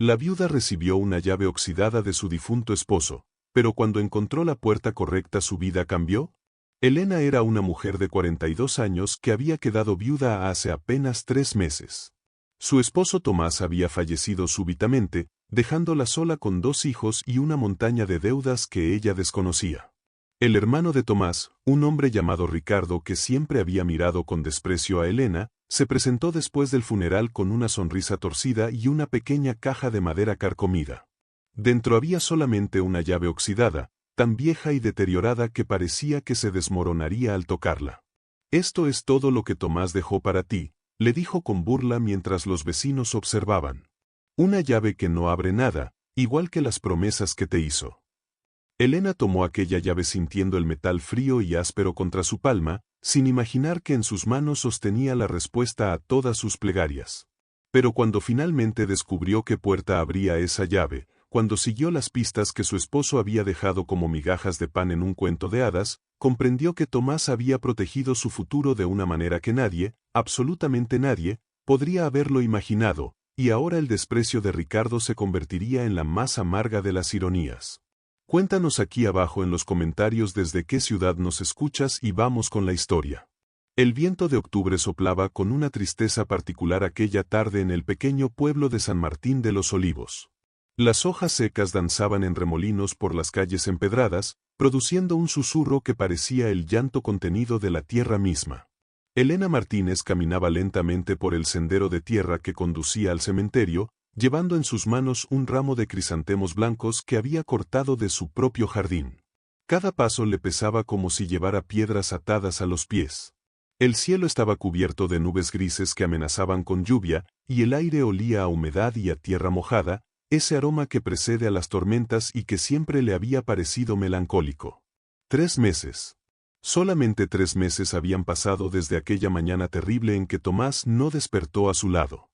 La viuda recibió una llave oxidada de su difunto esposo, pero cuando encontró la puerta correcta su vida cambió. Elena era una mujer de 42 años que había quedado viuda hace apenas 3 meses. Su esposo Tomás había fallecido súbitamente, dejándola sola con 2 hijos y una montaña de deudas que ella desconocía. El hermano de Tomás, un hombre llamado Ricardo que siempre había mirado con desprecio a Elena, se presentó después del funeral con una sonrisa torcida y una pequeña caja de madera carcomida. Dentro había solamente una llave oxidada, tan vieja y deteriorada que parecía que se desmoronaría al tocarla. «Esto es todo lo que Tomás dejó para ti», le dijo con burla mientras los vecinos observaban. «Una llave que no abre nada, igual que las promesas que te hizo». Elena tomó aquella llave sintiendo el metal frío y áspero contra su palma, sin imaginar que en sus manos sostenía la respuesta a todas sus plegarias. Pero cuando finalmente descubrió qué puerta abría esa llave, cuando siguió las pistas que su esposo había dejado como migajas de pan en un cuento de hadas, comprendió que Tomás había protegido su futuro de una manera que nadie, absolutamente nadie, podría haberlo imaginado, y ahora el desprecio de Ricardo se convertiría en la más amarga de las ironías. Cuéntanos aquí abajo en los comentarios desde qué ciudad nos escuchas y vamos con la historia. El viento de octubre soplaba con una tristeza particular aquella tarde en el pequeño pueblo de San Martín de los Olivos. Las hojas secas danzaban en remolinos por las calles empedradas, produciendo un susurro que parecía el llanto contenido de la tierra misma. Elena Martínez caminaba lentamente por el sendero de tierra que conducía al cementerio, llevando en sus manos un ramo de crisantemos blancos que había cortado de su propio jardín. Cada paso le pesaba como si llevara piedras atadas a los pies. El cielo estaba cubierto de nubes grises que amenazaban con lluvia, y el aire olía a humedad y a tierra mojada, ese aroma que precede a las tormentas y que siempre le había parecido melancólico. 3 meses. Solamente 3 meses habían pasado desde aquella mañana terrible en que Tomás no despertó a su lado.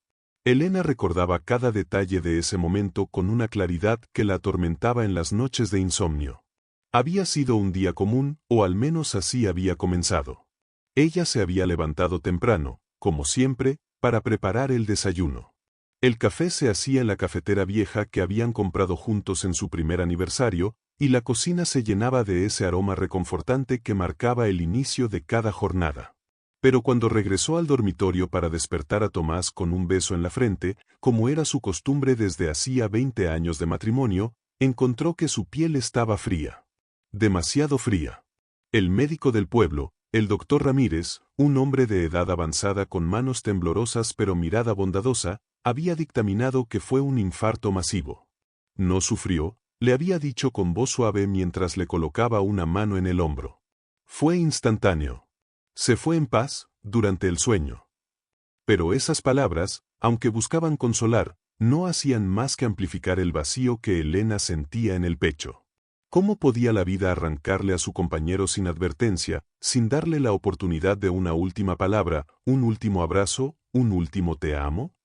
Elena recordaba cada detalle de ese momento con una claridad que la atormentaba en las noches de insomnio. Había sido un día común, o al menos así había comenzado. Ella se había levantado temprano, como siempre, para preparar el desayuno. El café se hacía en la cafetera vieja que habían comprado juntos en su primer aniversario, y la cocina se llenaba de ese aroma reconfortante que marcaba el inicio de cada jornada. Pero cuando regresó al dormitorio para despertar a Tomás con un beso en la frente, como era su costumbre desde hacía 20 años de matrimonio, encontró que su piel estaba fría. Demasiado fría. El médico del pueblo, el doctor Ramírez, un hombre de edad avanzada con manos temblorosas pero mirada bondadosa, había dictaminado que fue un infarto masivo. No sufrió, le había dicho con voz suave mientras le colocaba una mano en el hombro. Fue instantáneo. Se fue en paz, durante el sueño. Pero esas palabras, aunque buscaban consolar, no hacían más que amplificar el vacío que Elena sentía en el pecho. ¿Cómo podía la vida arrancarle a su compañero sin advertencia, sin darle la oportunidad de una última palabra, un último abrazo, un último te amo?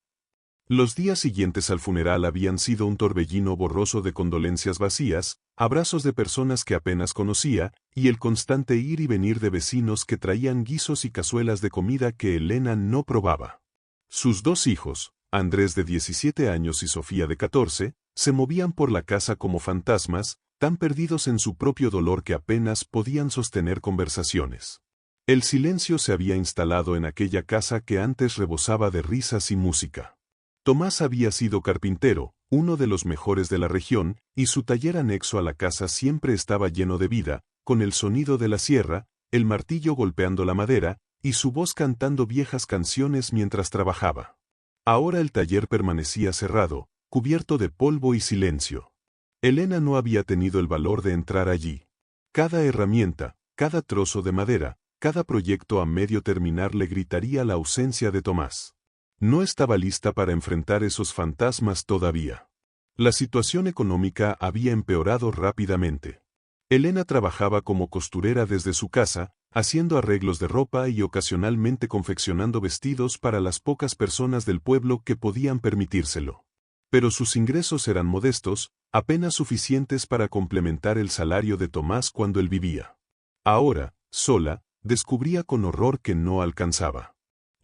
Los días siguientes al funeral habían sido un torbellino borroso de condolencias vacías, abrazos de personas que apenas conocía, y el constante ir y venir de vecinos que traían guisos y cazuelas de comida que Elena no probaba. Sus 2 hijos, Andrés de 17 años y Sofía de 14, se movían por la casa como fantasmas, tan perdidos en su propio dolor que apenas podían sostener conversaciones. El silencio se había instalado en aquella casa que antes rebosaba de risas y música. Tomás había sido carpintero, uno de los mejores de la región, y su taller anexo a la casa siempre estaba lleno de vida, con el sonido de la sierra, el martillo golpeando la madera, y su voz cantando viejas canciones mientras trabajaba. Ahora el taller permanecía cerrado, cubierto de polvo y silencio. Elena no había tenido el valor de entrar allí. Cada herramienta, cada trozo de madera, cada proyecto a medio terminar le gritaría la ausencia de Tomás. No estaba lista para enfrentar esos fantasmas todavía. La situación económica había empeorado rápidamente. Elena trabajaba como costurera desde su casa, haciendo arreglos de ropa y ocasionalmente confeccionando vestidos para las pocas personas del pueblo que podían permitírselo. Pero sus ingresos eran modestos, apenas suficientes para complementar el salario de Tomás cuando él vivía. Ahora, sola, descubría con horror que no alcanzaba.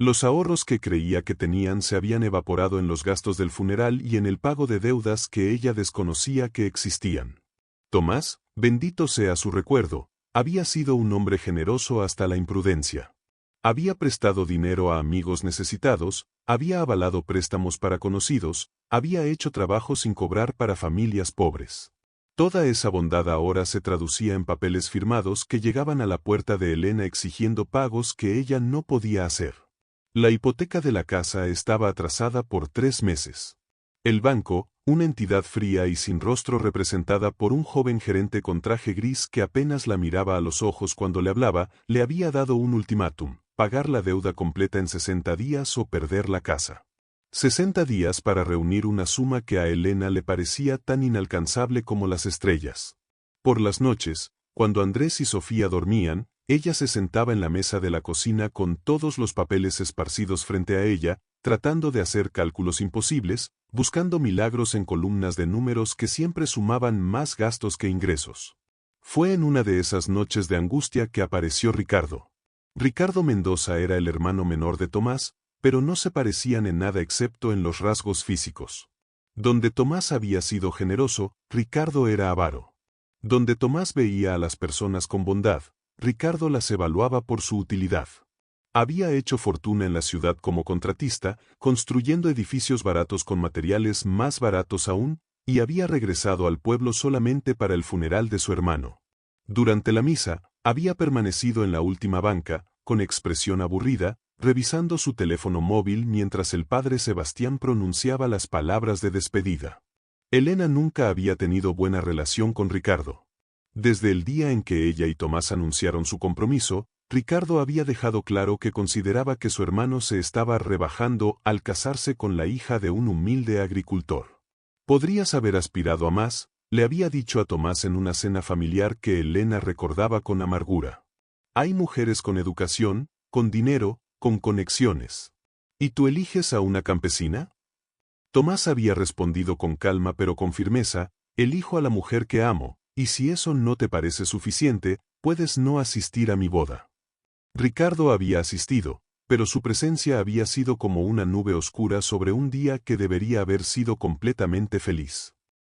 Los ahorros que creía que tenían se habían evaporado en los gastos del funeral y en el pago de deudas que ella desconocía que existían. Tomás, bendito sea su recuerdo, había sido un hombre generoso hasta la imprudencia. Había prestado dinero a amigos necesitados, había avalado préstamos para conocidos, había hecho trabajo sin cobrar para familias pobres. Toda esa bondad ahora se traducía en papeles firmados que llegaban a la puerta de Elena exigiendo pagos que ella no podía hacer. La hipoteca de la casa estaba atrasada por 3 meses. El banco, una entidad fría y sin rostro representada por un joven gerente con traje gris que apenas la miraba a los ojos cuando le hablaba, le había dado un ultimátum: pagar la deuda completa en 60 días o perder la casa. 60 días para reunir una suma que a Elena le parecía tan inalcanzable como las estrellas. Por las noches, cuando Andrés y Sofía dormían, ella se sentaba en la mesa de la cocina con todos los papeles esparcidos frente a ella, tratando de hacer cálculos imposibles, buscando milagros en columnas de números que siempre sumaban más gastos que ingresos. Fue en una de esas noches de angustia que apareció Ricardo. Ricardo Mendoza era el hermano menor de Tomás, pero no se parecían en nada excepto en los rasgos físicos. Donde Tomás había sido generoso, Ricardo era avaro. Donde Tomás veía a las personas con bondad, Ricardo las evaluaba por su utilidad. Había hecho fortuna en la ciudad como contratista, construyendo edificios baratos con materiales más baratos aún, y había regresado al pueblo solamente para el funeral de su hermano. Durante la misa, había permanecido en la última banca, con expresión aburrida, revisando su teléfono móvil mientras el padre Sebastián pronunciaba las palabras de despedida. Elena nunca había tenido buena relación con Ricardo. Desde el día en que ella y Tomás anunciaron su compromiso, Ricardo había dejado claro que consideraba que su hermano se estaba rebajando al casarse con la hija de un humilde agricultor. Podrías haber aspirado a más, le había dicho a Tomás en una cena familiar que Elena recordaba con amargura. Hay mujeres con educación, con dinero, con conexiones. ¿Y tú eliges a una campesina? Tomás había respondido con calma pero con firmeza: elijo a la mujer que amo. Y si eso no te parece suficiente, puedes no asistir a mi boda. Ricardo había asistido, pero su presencia había sido como una nube oscura sobre un día que debería haber sido completamente feliz.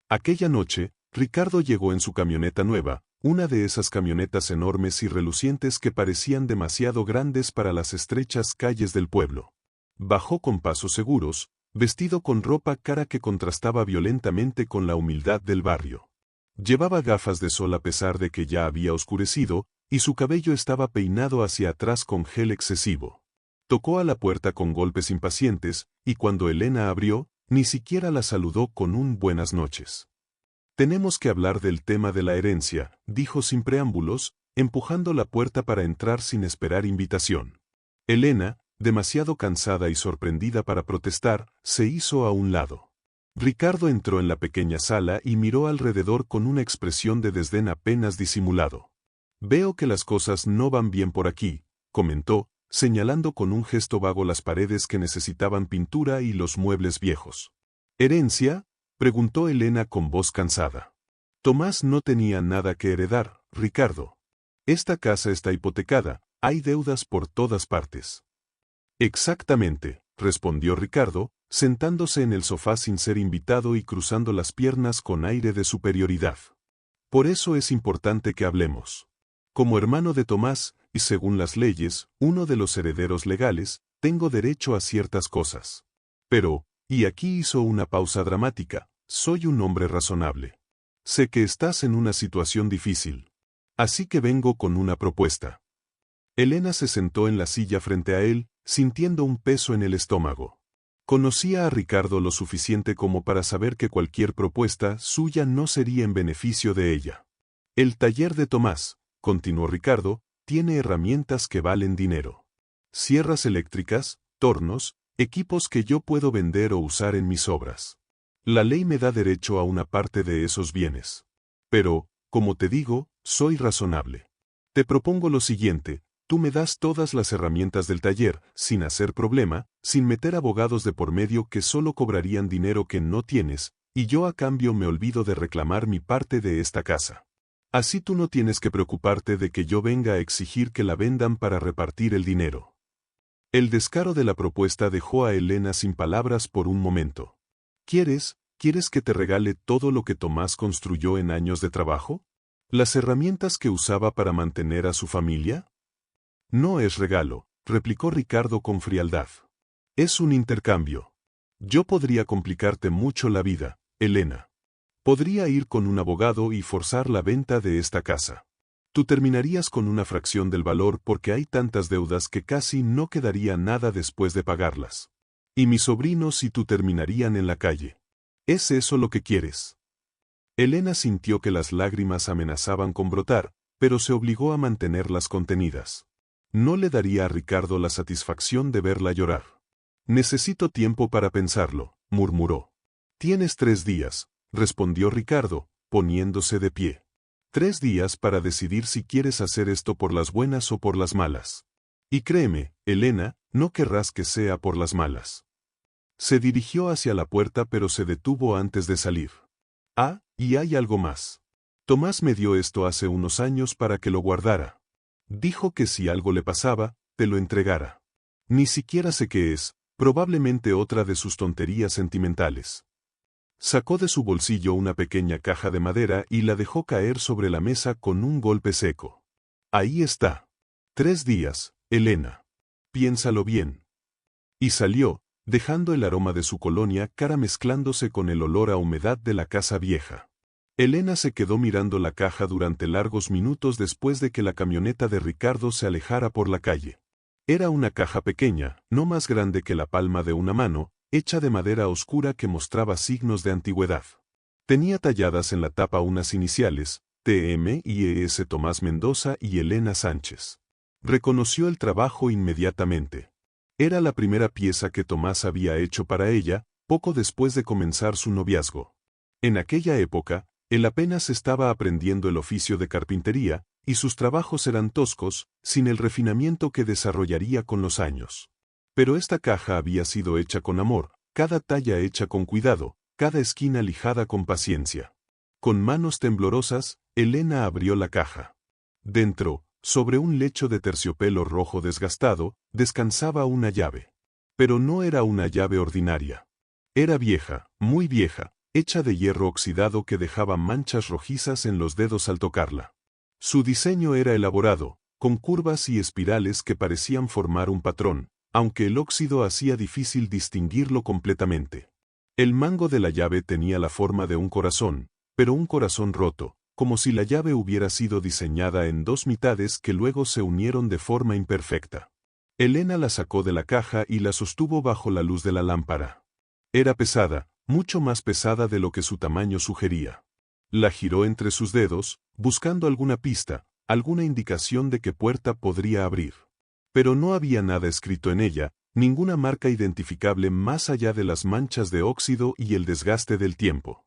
Aquella noche, Ricardo llegó en su camioneta nueva, una de esas camionetas enormes y relucientes que parecían demasiado grandes para las estrechas calles del pueblo. Bajó con pasos seguros, vestido con ropa cara que contrastaba violentamente con la humildad del barrio. Llevaba gafas de sol a pesar de que ya había oscurecido, y su cabello estaba peinado hacia atrás con gel excesivo. Tocó a la puerta con golpes impacientes, y cuando Elena abrió, ni siquiera la saludó con un buenas noches. Tenemos que hablar del tema de la herencia, dijo sin preámbulos, empujando la puerta para entrar sin esperar invitación. Elena, demasiado cansada y sorprendida para protestar, se hizo a un lado. Ricardo entró en la pequeña sala y miró alrededor con una expresión de desdén apenas disimulado. Veo que las cosas no van bien por aquí, comentó, señalando con un gesto vago las paredes que necesitaban pintura y los muebles viejos. ¿Herencia?, preguntó Elena con voz cansada. Tomás no tenía nada que heredar, Ricardo. Esta casa está hipotecada, hay deudas por todas partes. Exactamente, respondió Ricardo, sentándose en el sofá sin ser invitado y cruzando las piernas con aire de superioridad. Por eso es importante que hablemos. Como hermano de Tomás, y según las leyes, uno de los herederos legales, tengo derecho a ciertas cosas. Pero, y aquí hizo una pausa dramática, soy un hombre razonable. Sé que estás en una situación difícil. Así que vengo con una propuesta. Elena se sentó en la silla frente a él, sintiendo un peso en el estómago. Conocía a Ricardo lo suficiente como para saber que cualquier propuesta suya no sería en beneficio de ella. El taller de Tomás, continuó Ricardo, tiene herramientas que valen dinero. Sierras eléctricas, tornos, equipos que yo puedo vender o usar en mis obras. La ley me da derecho a una parte de esos bienes. Pero, como te digo, soy razonable. Te propongo lo siguiente: tú me das todas las herramientas del taller, sin hacer problema, sin meter abogados de por medio que solo cobrarían dinero que no tienes, y yo a cambio me olvido de reclamar mi parte de esta casa. Así tú no tienes que preocuparte de que yo venga a exigir que la vendan para repartir el dinero. El descaro de la propuesta dejó a Elena sin palabras por un momento. ¿Quieres que te regale todo lo que Tomás construyó en años de trabajo? ¿Las herramientas que usaba para mantener a su familia? No es regalo, replicó Ricardo con frialdad. Es un intercambio. Yo podría complicarte mucho la vida, Elena. Podría ir con un abogado y forzar la venta de esta casa. Tú terminarías con una fracción del valor porque hay tantas deudas que casi no quedaría nada después de pagarlas. Y mis sobrinos y tú terminarían en la calle. ¿Es eso lo que quieres? Elena sintió que las lágrimas amenazaban con brotar, pero se obligó a mantenerlas contenidas. No le daría a Ricardo la satisfacción de verla llorar. Necesito tiempo para pensarlo, murmuró. Tienes 3 días, respondió Ricardo, poniéndose de pie. 3 días para decidir si quieres hacer esto por las buenas o por las malas. Y créeme, Elena, no querrás que sea por las malas. Se dirigió hacia la puerta pero se detuvo antes de salir. Ah, y hay algo más. Tomás me dio esto hace unos años para que lo guardara. Dijo que si algo le pasaba, te lo entregara. Ni siquiera sé qué es, probablemente otra de sus tonterías sentimentales. Sacó de su bolsillo una pequeña caja de madera y la dejó caer sobre la mesa con un golpe seco. Ahí está. 3 días, Elena. Piénsalo bien. Y salió, dejando el aroma de su colonia cara mezclándose con el olor a humedad de la casa vieja. Elena se quedó mirando la caja durante largos minutos después de que la camioneta de Ricardo se alejara por la calle. Era una caja pequeña, no más grande que la palma de una mano, hecha de madera oscura que mostraba signos de antigüedad. Tenía talladas en la tapa unas iniciales, T.M. y E.S. Tomás Mendoza y Elena Sánchez. Reconoció el trabajo inmediatamente. Era la primera pieza que Tomás había hecho para ella, poco después de comenzar su noviazgo. En aquella época, él apenas estaba aprendiendo el oficio de carpintería, y sus trabajos eran toscos, sin el refinamiento que desarrollaría con los años. Pero esta caja había sido hecha con amor, cada talla hecha con cuidado, cada esquina lijada con paciencia. Con manos temblorosas, Elena abrió la caja. Dentro, sobre un lecho de terciopelo rojo desgastado, descansaba una llave. Pero no era una llave ordinaria. Era vieja, muy vieja, hecha de hierro oxidado que dejaba manchas rojizas en los dedos al tocarla. Su diseño era elaborado, con curvas y espirales que parecían formar un patrón, aunque el óxido hacía difícil distinguirlo completamente. El mango de la llave tenía la forma de un corazón, pero un corazón roto, como si la llave hubiera sido diseñada en 2 mitades que luego se unieron de forma imperfecta. Elena la sacó de la caja y la sostuvo bajo la luz de la lámpara. Era pesada, mucho más pesada de lo que su tamaño sugería. La giró entre sus dedos, buscando alguna pista, alguna indicación de qué puerta podría abrir. Pero no había nada escrito en ella, ninguna marca identificable más allá de las manchas de óxido y el desgaste del tiempo.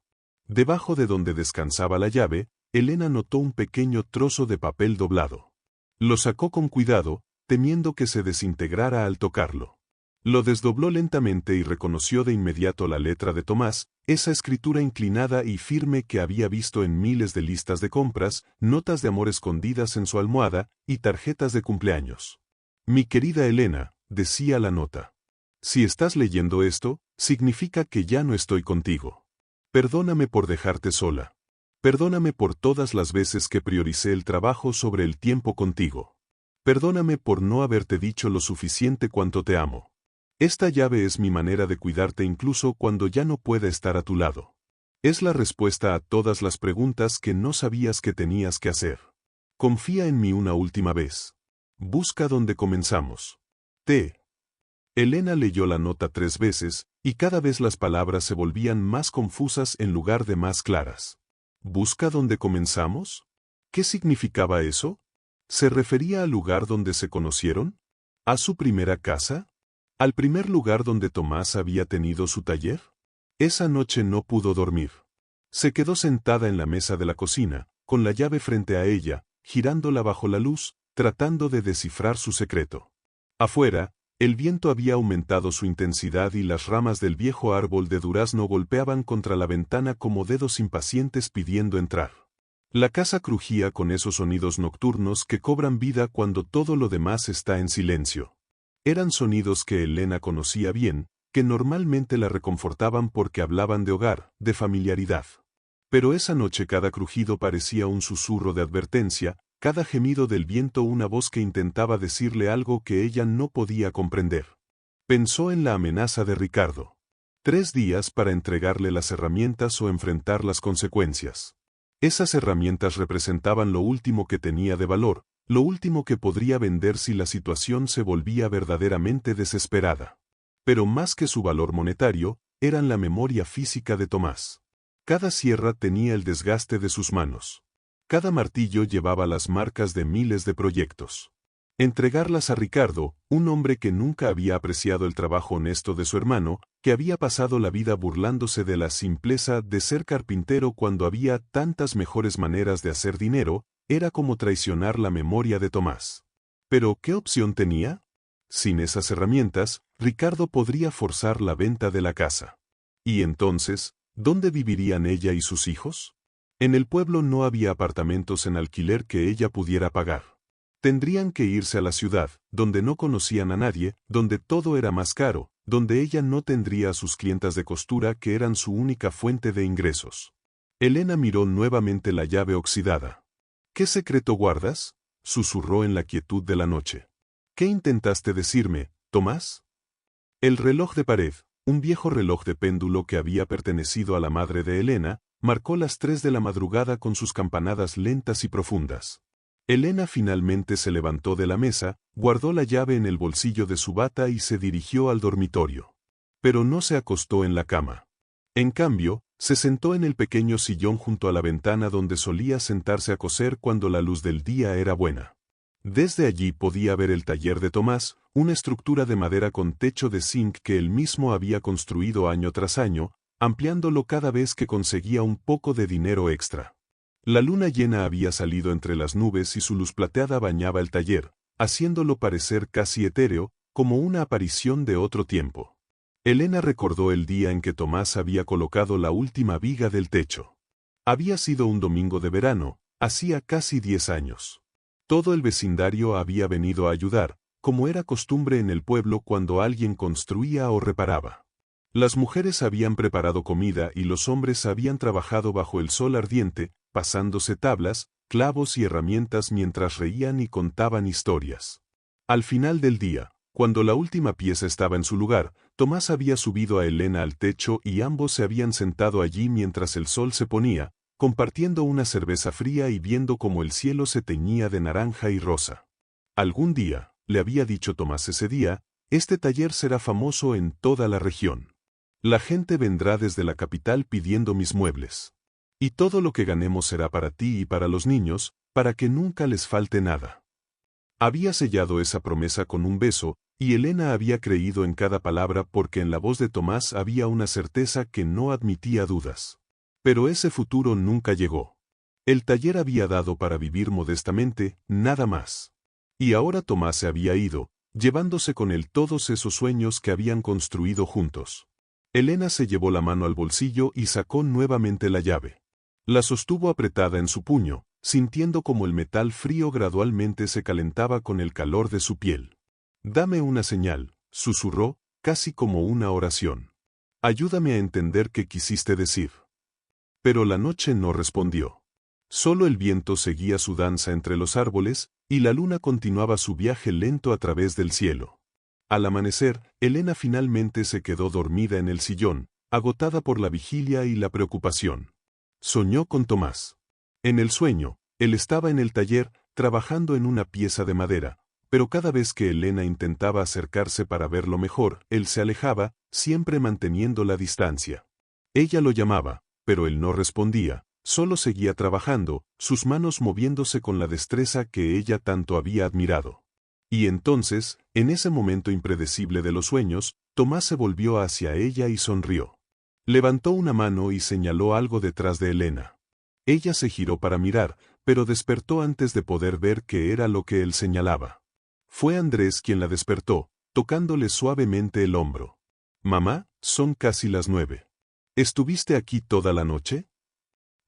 Debajo de donde descansaba la llave, Elena notó un pequeño trozo de papel doblado. Lo sacó con cuidado, temiendo que se desintegrara al tocarlo. Lo desdobló lentamente y reconoció de inmediato la letra de Tomás, esa escritura inclinada y firme que había visto en miles de listas de compras, notas de amor escondidas en su almohada y tarjetas de cumpleaños. Mi querida Elena, decía la nota. Si estás leyendo esto, significa que ya no estoy contigo. Perdóname por dejarte sola. Perdóname por todas las veces que prioricé el trabajo sobre el tiempo contigo. Perdóname por no haberte dicho lo suficiente cuánto te amo. Esta llave es mi manera de cuidarte incluso cuando ya no pueda estar a tu lado. Es la respuesta a todas las preguntas que no sabías que tenías que hacer. Confía en mí una última vez. Busca donde comenzamos. T. Elena leyó la nota 3 veces, y cada vez las palabras se volvían más confusas en lugar de más claras. ¿Busca donde comenzamos? ¿Qué significaba eso? ¿Se refería al lugar donde se conocieron? ¿A su primera casa? ¿Al primer lugar donde Tomás había tenido su taller? Esa noche no pudo dormir. Se quedó sentada en la mesa de la cocina, con la llave frente a ella, girándola bajo la luz, tratando de descifrar su secreto. Afuera, el viento había aumentado su intensidad y las ramas del viejo árbol de durazno golpeaban contra la ventana como dedos impacientes pidiendo entrar. La casa crujía con esos sonidos nocturnos que cobran vida cuando todo lo demás está en silencio. Eran sonidos que Elena conocía bien, que normalmente la reconfortaban porque hablaban de hogar, de familiaridad. Pero esa noche cada crujido parecía un susurro de advertencia, cada gemido del viento una voz que intentaba decirle algo que ella no podía comprender. Pensó en la amenaza de Ricardo. 3 días para entregarle las herramientas o enfrentar las consecuencias. Esas herramientas representaban lo último que tenía de valor, lo último que podría vender si la situación se volvía verdaderamente desesperada. Pero más que su valor monetario, eran la memoria física de Tomás. Cada sierra tenía el desgaste de sus manos. Cada martillo llevaba las marcas de miles de proyectos. Entregarlas a Ricardo, un hombre que nunca había apreciado el trabajo honesto de su hermano, que había pasado la vida burlándose de la simpleza de ser carpintero cuando había tantas mejores maneras de hacer dinero, era como traicionar la memoria de Tomás. ¿Pero qué opción tenía? Sin esas herramientas, Ricardo podría forzar la venta de la casa. Y entonces, ¿dónde vivirían ella y sus hijos? En el pueblo no había apartamentos en alquiler que ella pudiera pagar. Tendrían que irse a la ciudad, donde no conocían a nadie, donde todo era más caro, donde ella no tendría a sus clientas de costura que eran su única fuente de ingresos. Elena miró nuevamente la llave oxidada. ¿Qué secreto guardas?, susurró en la quietud de la noche. ¿Qué intentaste decirme, Tomás? El reloj de pared, un viejo reloj de péndulo que había pertenecido a la madre de Elena, marcó las 3 de la madrugada con sus campanadas lentas y profundas. Elena finalmente se levantó de la mesa, guardó la llave en el bolsillo de su bata y se dirigió al dormitorio. Pero no se acostó en la cama. En cambio, se sentó en el pequeño sillón junto a la ventana donde solía sentarse a coser cuando la luz del día era buena. Desde allí podía ver el taller de Tomás, una estructura de madera con techo de zinc que él mismo había construido año tras año, ampliándolo cada vez que conseguía un poco de dinero extra. La luna llena había salido entre las nubes y su luz plateada bañaba el taller, haciéndolo parecer casi etéreo, como una aparición de otro tiempo. Elena recordó el día en que Tomás había colocado la última viga del techo. Había sido un domingo de verano, hacía casi 10 años. Todo el vecindario había venido a ayudar, como era costumbre en el pueblo cuando alguien construía o reparaba. Las mujeres habían preparado comida y los hombres habían trabajado bajo el sol ardiente, pasándose tablas, clavos y herramientas mientras reían y contaban historias. Al final del día, cuando la última pieza estaba en su lugar, Tomás había subido a Elena al techo y ambos se habían sentado allí mientras el sol se ponía, compartiendo una cerveza fría y viendo cómo el cielo se teñía de naranja y rosa. Algún día, le había dicho Tomás ese día, este taller será famoso en toda la región. La gente vendrá desde la capital pidiendo mis muebles. Y todo lo que ganemos será para ti y para los niños, para que nunca les falte nada. Había sellado esa promesa con un beso, y Elena había creído en cada palabra porque en la voz de Tomás había una certeza que no admitía dudas. Pero ese futuro nunca llegó. El taller había dado para vivir modestamente, nada más. Y ahora Tomás se había ido, llevándose con él todos esos sueños que habían construido juntos. Elena se llevó la mano al bolsillo y sacó nuevamente la llave. La sostuvo apretada en su puño, sintiendo como el metal frío gradualmente se calentaba con el calor de su piel. «Dame una señal», susurró, casi como una oración. «Ayúdame a entender qué quisiste decir». Pero la noche no respondió. Solo el viento seguía su danza entre los árboles, y la luna continuaba su viaje lento a través del cielo. Al amanecer, Elena finalmente se quedó dormida en el sillón, agotada por la vigilia y la preocupación. Soñó con Tomás. En el sueño, él estaba en el taller, trabajando en una pieza de madera, pero cada vez que Elena intentaba acercarse para verlo mejor, él se alejaba, siempre manteniendo la distancia. Ella lo llamaba, pero él no respondía, solo seguía trabajando, sus manos moviéndose con la destreza que ella tanto había admirado. Y entonces, en ese momento impredecible de los sueños, Tomás se volvió hacia ella y sonrió. Levantó una mano y señaló algo detrás de Elena. Ella se giró para mirar, pero despertó antes de poder ver qué era lo que él señalaba. Fue Andrés quien la despertó, tocándole suavemente el hombro. «Mamá, son casi las 9. ¿Estuviste aquí toda la noche?»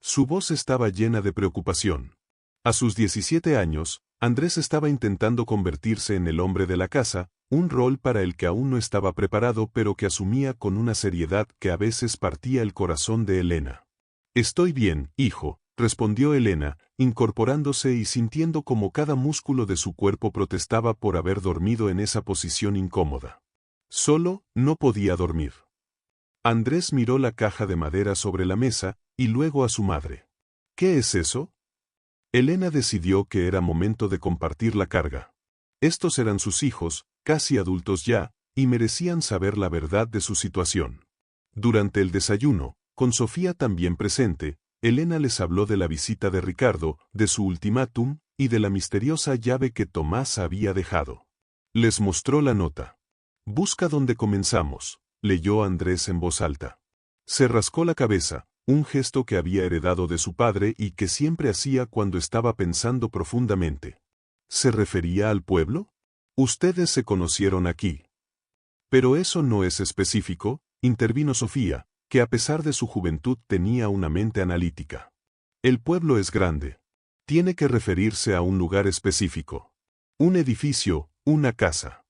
Su voz estaba llena de preocupación. A sus 17 años, Andrés estaba intentando convertirse en el hombre de la casa, un rol para el que aún no estaba preparado pero que asumía con una seriedad que a veces partía el corazón de Elena. «Estoy bien, hijo», respondió Elena, incorporándose y sintiendo como cada músculo de su cuerpo protestaba por haber dormido en esa posición incómoda. Solo, no podía dormir. Andrés miró la caja de madera sobre la mesa, y luego a su madre. «¿Qué es eso?» Elena decidió que era momento de compartir la carga. Estos eran sus hijos, casi adultos ya, y merecían saber la verdad de su situación. Durante el desayuno, con Sofía también presente, Elena les habló de la visita de Ricardo, de su ultimátum, y de la misteriosa llave que Tomás había dejado. Les mostró la nota. «Busca donde comenzamos», leyó Andrés en voz alta. Se rascó la cabeza, un gesto que había heredado de su padre y que siempre hacía cuando estaba pensando profundamente. ¿Se refería al pueblo? «Ustedes se conocieron aquí». «Pero eso no es específico», intervino Sofía, que a pesar de su juventud tenía una mente analítica. «El pueblo es grande. Tiene que referirse a un lugar específico. Un edificio, una casa».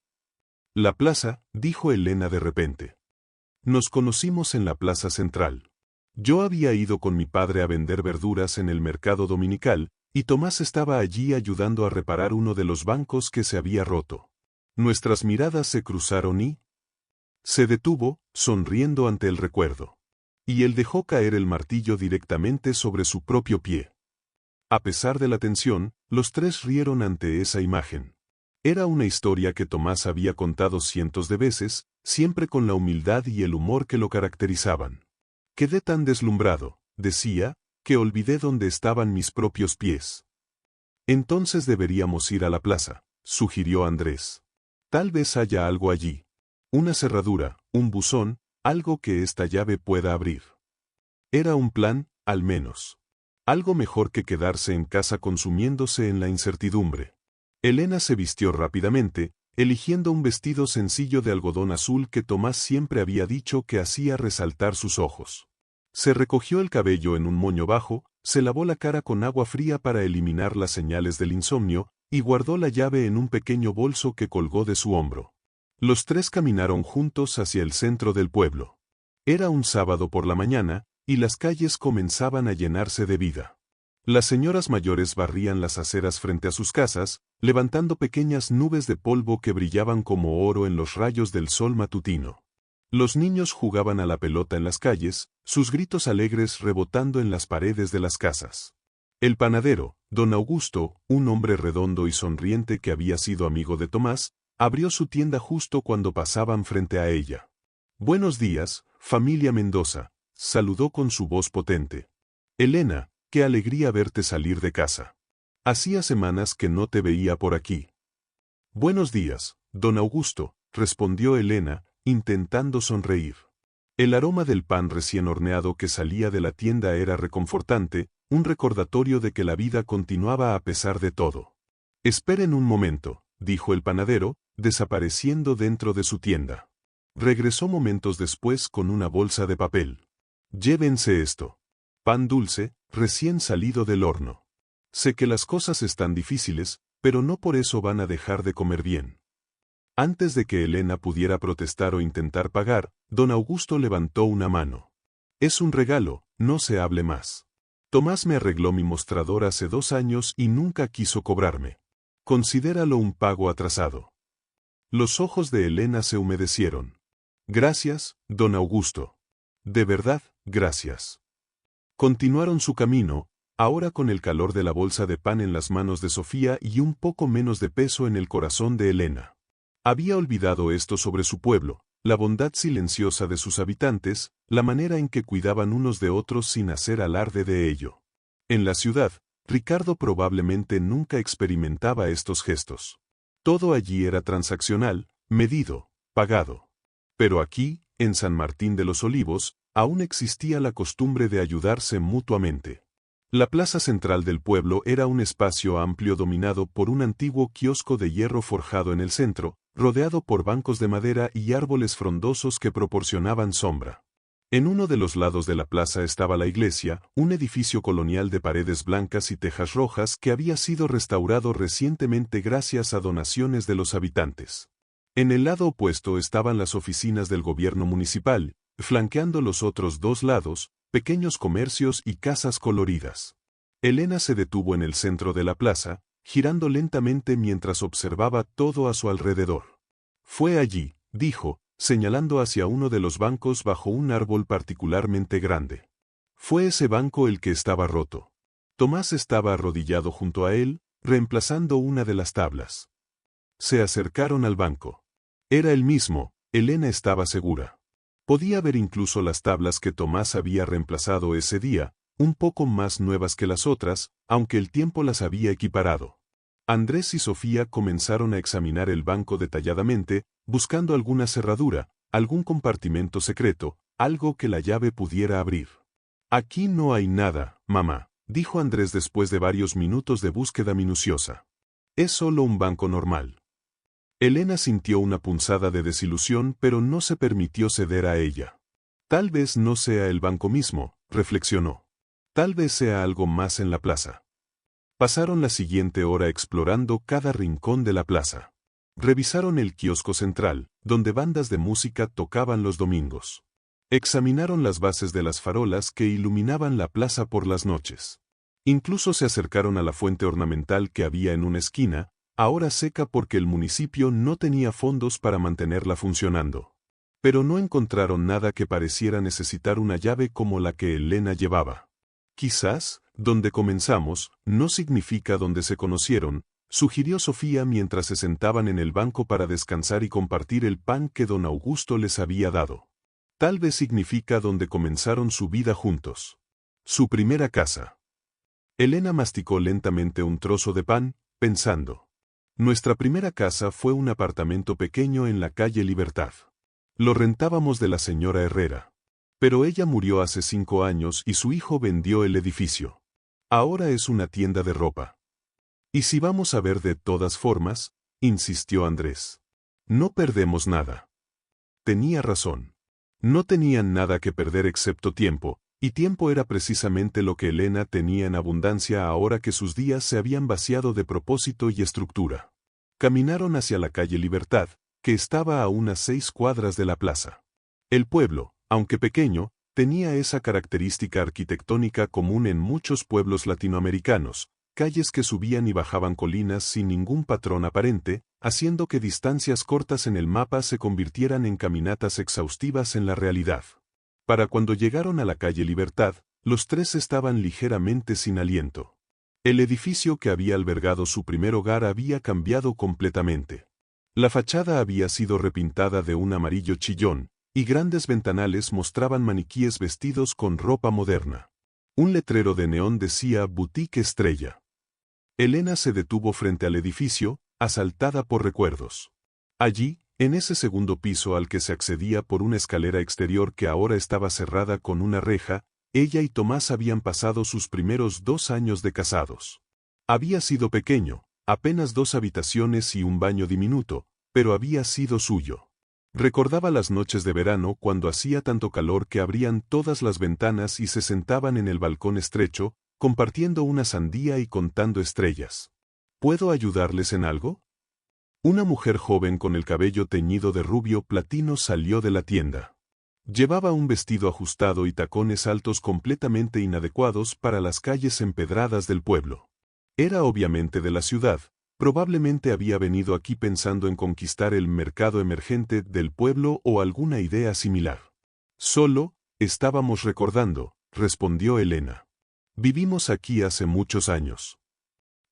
«La plaza», dijo Elena de repente. «Nos conocimos en la plaza central. Yo había ido con mi padre a vender verduras en el mercado dominical, y Tomás estaba allí ayudando a reparar uno de los bancos que se había roto. Nuestras miradas se cruzaron y...» Se detuvo, sonriendo ante el recuerdo. Y él dejó caer el martillo directamente sobre su propio pie. A pesar de la tensión, los tres rieron ante esa imagen. Era una historia que Tomás había contado cientos de veces, siempre con la humildad y el humor que lo caracterizaban. «Quedé tan deslumbrado», decía, «que olvidé dónde estaban mis propios pies». «Entonces deberíamos ir a la plaza», sugirió Andrés. «Tal vez haya algo allí. Una cerradura, un buzón, algo que esta llave pueda abrir». Era un plan, al menos. Algo mejor que quedarse en casa consumiéndose en la incertidumbre. Elena se vistió rápidamente, eligiendo un vestido sencillo de algodón azul que Tomás siempre había dicho que hacía resaltar sus ojos. Se recogió el cabello en un moño bajo, se lavó la cara con agua fría para eliminar las señales del insomnio, y guardó la llave en un pequeño bolso que colgó de su hombro. Los tres caminaron juntos hacia el centro del pueblo. Era un sábado por la mañana, y las calles comenzaban a llenarse de vida. Las señoras mayores barrían las aceras frente a sus casas, levantando pequeñas nubes de polvo que brillaban como oro en los rayos del sol matutino. Los niños jugaban a la pelota en las calles, sus gritos alegres rebotando en las paredes de las casas. El panadero, don Augusto, un hombre redondo y sonriente que había sido amigo de Tomás, abrió su tienda justo cuando pasaban frente a ella. «Buenos días, familia Mendoza», saludó con su voz potente. «Elena, qué alegría verte salir de casa. Hacía semanas que no te veía por aquí». «Buenos días, don Augusto», respondió Elena, intentando sonreír. El aroma del pan recién horneado que salía de la tienda era reconfortante, un recordatorio de que la vida continuaba a pesar de todo. «Esperen un momento», dijo el panadero, desapareciendo dentro de su tienda. Regresó momentos después con una bolsa de papel. «Llévense esto. Pan dulce, recién salido del horno. Sé que las cosas están difíciles, pero no por eso van a dejar de comer bien». Antes de que Elena pudiera protestar o intentar pagar, don Augusto levantó una mano. «Es un regalo, no se hable más. Tomás me arregló mi mostrador hace 2 años y nunca quiso cobrarme. Considéralo un pago atrasado». Los ojos de Elena se humedecieron. «Gracias, don Augusto. De verdad, gracias». Continuaron su camino, ahora con el calor de la bolsa de pan en las manos de Sofía y un poco menos de peso en el corazón de Elena. Había olvidado esto sobre su pueblo, la bondad silenciosa de sus habitantes, la manera en que cuidaban unos de otros sin hacer alarde de ello. En la ciudad, Ricardo probablemente nunca experimentaba estos gestos. Todo allí era transaccional, medido, pagado. Pero aquí, en San Martín de los Olivos, aún existía la costumbre de ayudarse mutuamente. La plaza central del pueblo era un espacio amplio dominado por un antiguo kiosco de hierro forjado en el centro, rodeado por bancos de madera y árboles frondosos que proporcionaban sombra. En uno de los lados de la plaza estaba la iglesia, un edificio colonial de paredes blancas y tejas rojas que había sido restaurado recientemente gracias a donaciones de los habitantes. En el lado opuesto estaban las oficinas del gobierno municipal, flanqueando los otros dos lados, pequeños comercios y casas coloridas. Elena se detuvo en el centro de la plaza, girando lentamente mientras observaba todo a su alrededor. Fue allí, dijo, señalando hacia uno de los bancos bajo un árbol particularmente grande. Fue ese banco el que estaba roto. Tomás estaba arrodillado junto a él, reemplazando una de las tablas. Se acercaron al banco. Era el mismo, Elena estaba segura. Podía ver incluso las tablas que Tomás había reemplazado ese día, un poco más nuevas que las otras, aunque el tiempo las había equiparado. Andrés y Sofía comenzaron a examinar el banco detalladamente, buscando alguna cerradura, algún compartimento secreto, algo que la llave pudiera abrir. Aquí no hay nada, mamá, dijo Andrés después de varios minutos de búsqueda minuciosa. Es solo un banco normal. Elena sintió una punzada de desilusión, pero no se permitió ceder a ella. Tal vez no sea el banco mismo, reflexionó. Tal vez sea algo más en la plaza. Pasaron la siguiente hora explorando cada rincón de la plaza. Revisaron el kiosco central, donde bandas de música tocaban los domingos. Examinaron las bases de las farolas que iluminaban la plaza por las noches. Incluso se acercaron a la fuente ornamental que había en una esquina, ahora seca porque el municipio no tenía fondos para mantenerla funcionando. Pero no encontraron nada que pareciera necesitar una llave como la que Elena llevaba. Quizás, donde comenzamos, no significa donde se conocieron, sugirió Sofía mientras se sentaban en el banco para descansar y compartir el pan que don Augusto les había dado. Tal vez significa donde comenzaron su vida juntos. Su primera casa. Elena masticó lentamente un trozo de pan, pensando. Nuestra primera casa fue un apartamento pequeño en la calle Libertad. Lo rentábamos de la señora Herrera. Pero ella murió hace 5 años y su hijo vendió el edificio. Ahora es una tienda de ropa. ¿Y si vamos a ver de todas formas? Insistió Andrés. No perdemos nada. Tenía razón. No tenían nada que perder excepto tiempo, y tiempo era precisamente lo que Elena tenía en abundancia ahora que sus días se habían vaciado de propósito y estructura. Caminaron hacia la calle Libertad, que estaba a unas 6 cuadras de la plaza. El pueblo, aunque pequeño, tenía esa característica arquitectónica común en muchos pueblos latinoamericanos, calles que subían y bajaban colinas sin ningún patrón aparente, haciendo que distancias cortas en el mapa se convirtieran en caminatas exhaustivas en la realidad. Para cuando llegaron a la calle Libertad, los tres estaban ligeramente sin aliento. El edificio que había albergado su primer hogar había cambiado completamente. La fachada había sido repintada de un amarillo chillón, y grandes ventanales mostraban maniquíes vestidos con ropa moderna. Un letrero de neón decía Boutique Estrella. Elena se detuvo frente al edificio, asaltada por recuerdos. Allí, en ese segundo piso al que se accedía por una escalera exterior que ahora estaba cerrada con una reja, ella y Tomás habían pasado sus primeros 2 años de casados. Había sido pequeño, apenas 2 habitaciones y un baño diminuto, pero había sido suyo. Recordaba las noches de verano cuando hacía tanto calor que abrían todas las ventanas y se sentaban en el balcón estrecho, compartiendo una sandía y contando estrellas. ¿Puedo ayudarles en algo? Una mujer joven con el cabello teñido de rubio platino salió de la tienda. Llevaba un vestido ajustado y tacones altos completamente inadecuados para las calles empedradas del pueblo. Era obviamente de la ciudad, probablemente había venido aquí pensando en conquistar el mercado emergente del pueblo o alguna idea similar. Solo, estábamos recordando, respondió Elena. Vivimos aquí hace muchos años.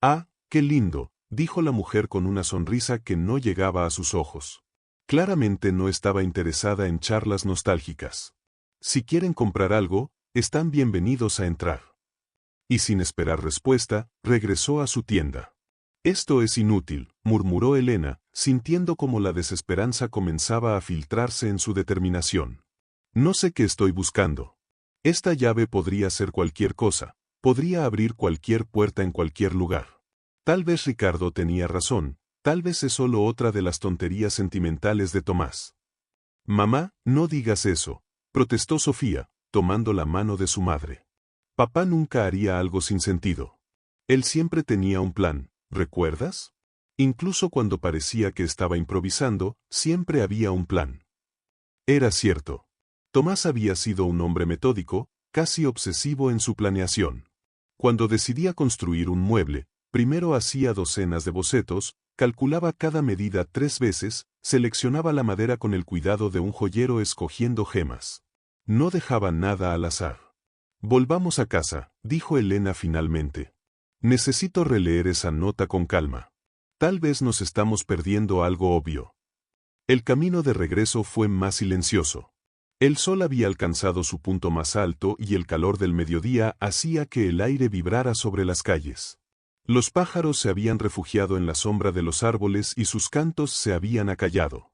Ah, qué lindo, dijo la mujer con una sonrisa que no llegaba a sus ojos. Claramente no estaba interesada en charlas nostálgicas. Si quieren comprar algo, están bienvenidos a entrar. Y sin esperar respuesta, regresó a su tienda. Esto es inútil, murmuró Elena, sintiendo como la desesperanza comenzaba a filtrarse en su determinación. No sé qué estoy buscando. Esta llave podría ser cualquier cosa, podría abrir cualquier puerta en cualquier lugar. Tal vez Ricardo tenía razón, tal vez es solo otra de las tonterías sentimentales de Tomás. Mamá, no digas eso, protestó Sofía, tomando la mano de su madre. Papá nunca haría algo sin sentido. Él siempre tenía un plan, ¿recuerdas? Incluso cuando parecía que estaba improvisando, siempre había un plan. Era cierto. Tomás había sido un hombre metódico, casi obsesivo en su planeación. Cuando decidía construir un mueble, primero hacía docenas de bocetos, calculaba cada medida 3 veces, seleccionaba la madera con el cuidado de un joyero escogiendo gemas. No dejaba nada al azar. Volvamos a casa, dijo Elena finalmente. Necesito releer esa nota con calma. Tal vez nos estamos perdiendo algo obvio. El camino de regreso fue más silencioso. El sol había alcanzado su punto más alto y el calor del mediodía hacía que el aire vibrara sobre las calles. Los pájaros se habían refugiado en la sombra de los árboles y sus cantos se habían acallado.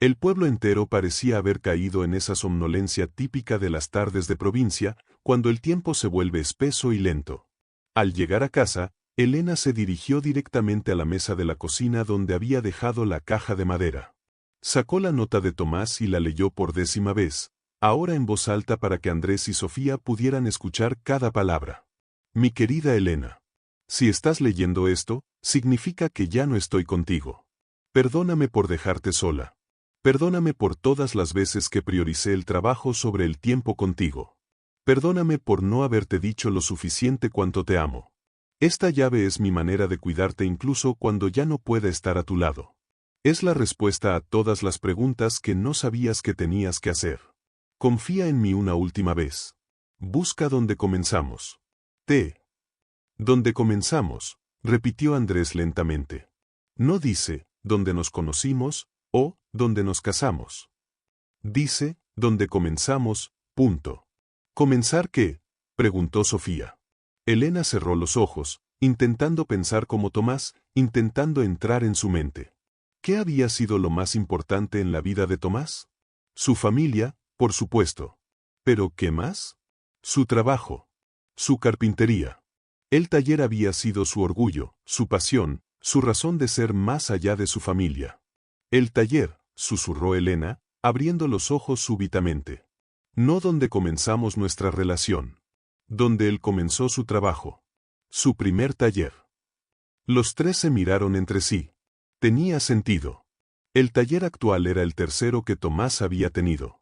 El pueblo entero parecía haber caído en esa somnolencia típica de las tardes de provincia, cuando el tiempo se vuelve espeso y lento. Al llegar a casa, Elena se dirigió directamente a la mesa de la cocina donde había dejado la caja de madera. Sacó la nota de Tomás y la leyó por 10ª vez, ahora en voz alta para que Andrés y Sofía pudieran escuchar cada palabra. Mi querida Elena, si estás leyendo esto, significa que ya no estoy contigo. Perdóname por dejarte sola. Perdóname por todas las veces que prioricé el trabajo sobre el tiempo contigo. Perdóname por no haberte dicho lo suficiente cuánto te amo. Esta llave es mi manera de cuidarte incluso cuando ya no pueda estar a tu lado. Es la respuesta a todas las preguntas que no sabías que tenías que hacer. Confía en mí una última vez. Busca donde comenzamos. Donde comenzamos, repitió Andrés lentamente. No dice, donde nos conocimos, o, donde nos casamos. Dice, donde comenzamos, punto. ¿Comenzar qué?, preguntó Sofía. Elena cerró los ojos, intentando pensar como Tomás, intentando entrar en su mente. ¿Qué había sido lo más importante en la vida de Tomás? Su familia, por supuesto. ¿Pero qué más? Su trabajo. Su carpintería. El taller había sido su orgullo, su pasión, su razón de ser más allá de su familia. El taller, susurró Elena, abriendo los ojos súbitamente. No donde comenzamos nuestra relación. Donde él comenzó su trabajo. Su primer taller. Los 3 se miraron entre sí. Tenía sentido. El taller actual era el tercero que Tomás había tenido.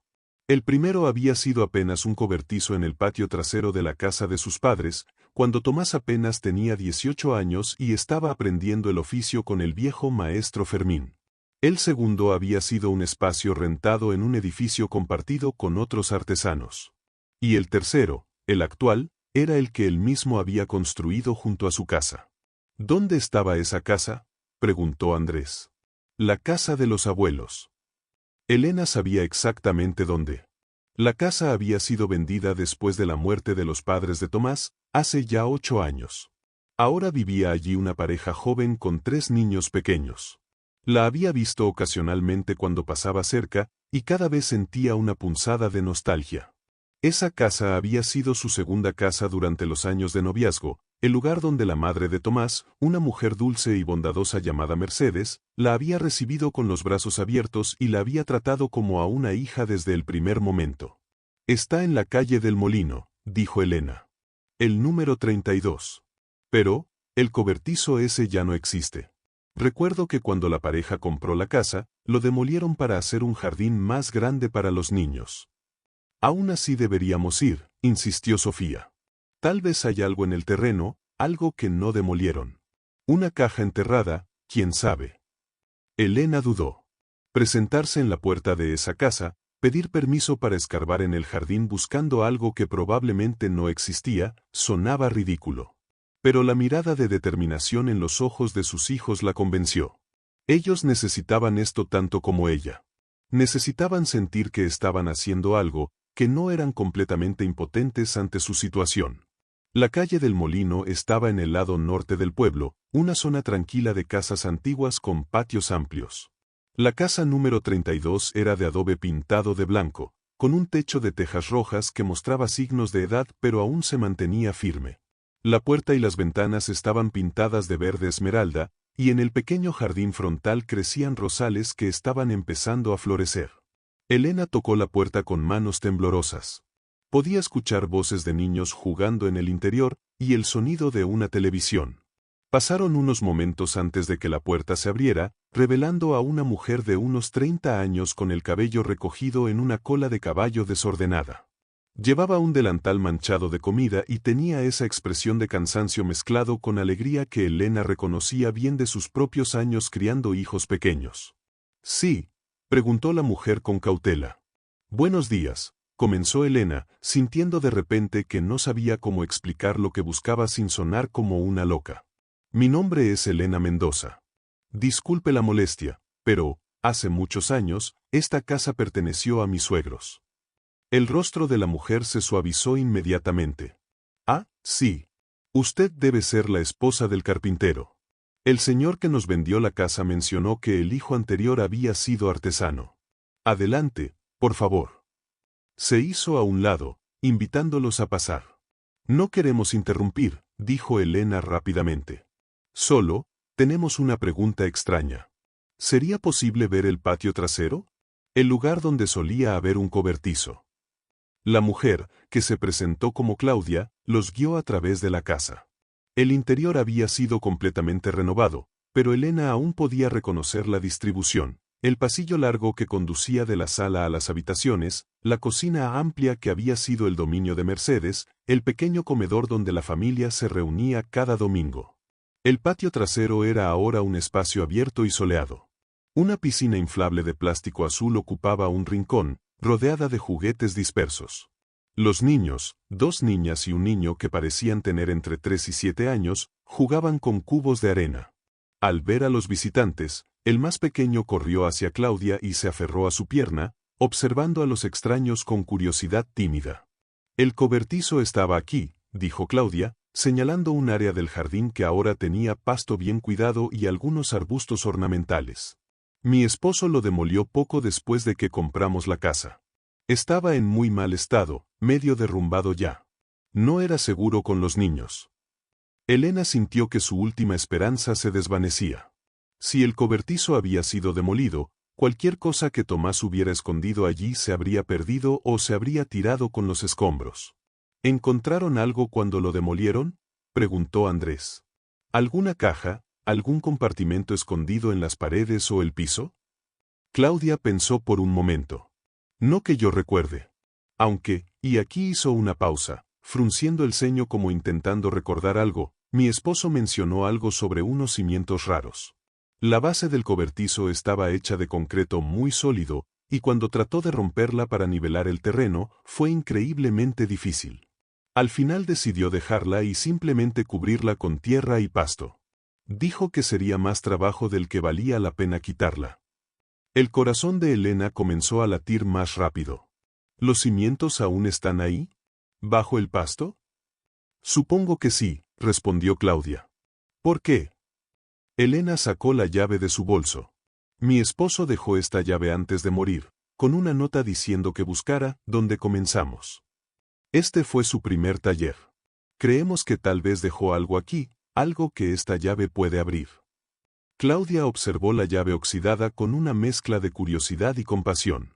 El primero había sido apenas un cobertizo en el patio trasero de la casa de sus padres, cuando Tomás apenas tenía 18 años y estaba aprendiendo el oficio con el viejo maestro Fermín. El segundo había sido un espacio rentado en un edificio compartido con otros artesanos. Y el tercero, el actual, era el que él mismo había construido junto a su casa. ¿Dónde estaba esa casa?, preguntó Andrés. La casa de los abuelos. Elena sabía exactamente dónde. La casa había sido vendida después de la muerte de los padres de Tomás, hace ya 8 años. Ahora vivía allí una pareja joven con 3 niños pequeños. La había visto ocasionalmente cuando pasaba cerca, y cada vez sentía una punzada de nostalgia. Esa casa había sido su segunda casa durante los años de noviazgo, el lugar donde la madre de Tomás, una mujer dulce y bondadosa llamada Mercedes, la había recibido con los brazos abiertos y la había tratado como a una hija desde el primer momento. Está en la calle del Molino, dijo Elena. El número 32. Pero, el cobertizo ese ya no existe. Recuerdo que cuando la pareja compró la casa, lo demolieron para hacer un jardín más grande para los niños. Aún así deberíamos ir, insistió Sofía. Tal vez haya algo en el terreno, algo que no demolieron. Una caja enterrada, quién sabe. Elena dudó. Presentarse en la puerta de esa casa, pedir permiso para escarbar en el jardín buscando algo que probablemente no existía, sonaba ridículo. Pero la mirada de determinación en los ojos de sus hijos la convenció. Ellos necesitaban esto tanto como ella. Necesitaban sentir que estaban haciendo algo, que no eran completamente impotentes ante su situación. La calle del Molino estaba en el lado norte del pueblo, una zona tranquila de casas antiguas con patios amplios. La casa número 32 era de adobe pintado de blanco, con un techo de tejas rojas que mostraba signos de edad pero aún se mantenía firme. La puerta y las ventanas estaban pintadas de verde esmeralda, y en el pequeño jardín frontal crecían rosales que estaban empezando a florecer. Elena tocó la puerta con manos temblorosas. Podía escuchar voces de niños jugando en el interior y el sonido de una televisión. Pasaron unos momentos antes de que la puerta se abriera, revelando a una mujer de unos 30 años con el cabello recogido en una cola de caballo desordenada. Llevaba un delantal manchado de comida y tenía esa expresión de cansancio mezclado con alegría que Elena reconocía bien de sus propios años criando hijos pequeños. «Sí», preguntó la mujer con cautela. «Buenos días», comenzó Elena, sintiendo de repente que no sabía cómo explicar lo que buscaba sin sonar como una loca. «Mi nombre es Elena Mendoza. Disculpe la molestia, pero, hace muchos años, esta casa perteneció a mis suegros». El rostro de la mujer se suavizó inmediatamente. «Ah, sí. Usted debe ser la esposa del carpintero. El señor que nos vendió la casa mencionó que el hijo anterior había sido artesano. Adelante, por favor». Se hizo a un lado, invitándolos a pasar. «No queremos interrumpir», dijo Elena rápidamente. «Solo, tenemos una pregunta extraña. ¿Sería posible ver el patio trasero? El lugar donde solía haber un cobertizo». La mujer, que se presentó como Claudia, los guió a través de la casa. El interior había sido completamente renovado, pero Elena aún podía reconocer la distribución, el pasillo largo que conducía de la sala a las habitaciones, la cocina amplia que había sido el dominio de Mercedes, el pequeño comedor donde la familia se reunía cada domingo. El patio trasero era ahora un espacio abierto y soleado. Una piscina inflable de plástico azul ocupaba un rincón, rodeada de juguetes dispersos. Los niños, 2 niñas y un niño que parecían tener entre 3 y 7 años, jugaban con cubos de arena. Al ver a los visitantes, el más pequeño corrió hacia Claudia y se aferró a su pierna, observando a los extraños con curiosidad tímida. «El cobertizo estaba aquí», dijo Claudia, señalando un área del jardín que ahora tenía pasto bien cuidado y algunos arbustos ornamentales. «Mi esposo lo demolió poco después de que compramos la casa. Estaba en muy mal estado, medio derrumbado ya. No era seguro con los niños». Elena sintió que su última esperanza se desvanecía. Si el cobertizo había sido demolido, cualquier cosa que Tomás hubiera escondido allí se habría perdido o se habría tirado con los escombros. «¿Encontraron algo cuando lo demolieron?», preguntó Andrés. «¿Alguna caja, algún compartimento escondido en las paredes o el piso?». Claudia pensó por un momento. «No que yo recuerde. Aunque», y aquí hizo una pausa, frunciendo el ceño como intentando recordar algo, «mi esposo mencionó algo sobre unos cimientos raros. La base del cobertizo estaba hecha de concreto muy sólido, y cuando trató de romperla para nivelar el terreno, fue increíblemente difícil. Al final decidió dejarla y simplemente cubrirla con tierra y pasto. Dijo que sería más trabajo del que valía la pena quitarla». El corazón de Elena comenzó a latir más rápido. «¿Los cimientos aún están ahí? ¿Bajo el pasto?». «Supongo que sí», respondió Claudia. «¿Por qué?». Elena sacó la llave de su bolso. «Mi esposo dejó esta llave antes de morir, con una nota diciendo que buscara donde comenzamos. Este fue su primer taller. Creemos que tal vez dejó algo aquí, algo que esta llave puede abrir». Claudia observó la llave oxidada con una mezcla de curiosidad y compasión.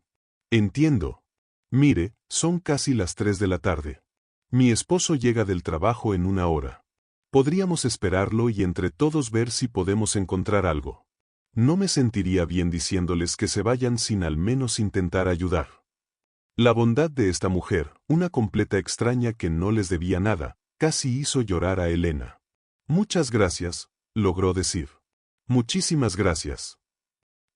«Entiendo. Mire, son casi las 3 de la tarde. Mi esposo llega del trabajo en 1 hora. Podríamos esperarlo y entre todos ver si podemos encontrar algo. No me sentiría bien diciéndoles que se vayan sin al menos intentar ayudar». La bondad de esta mujer, una completa extraña que no les debía nada, casi hizo llorar a Elena. «Muchas gracias», logró decir. «Muchísimas gracias».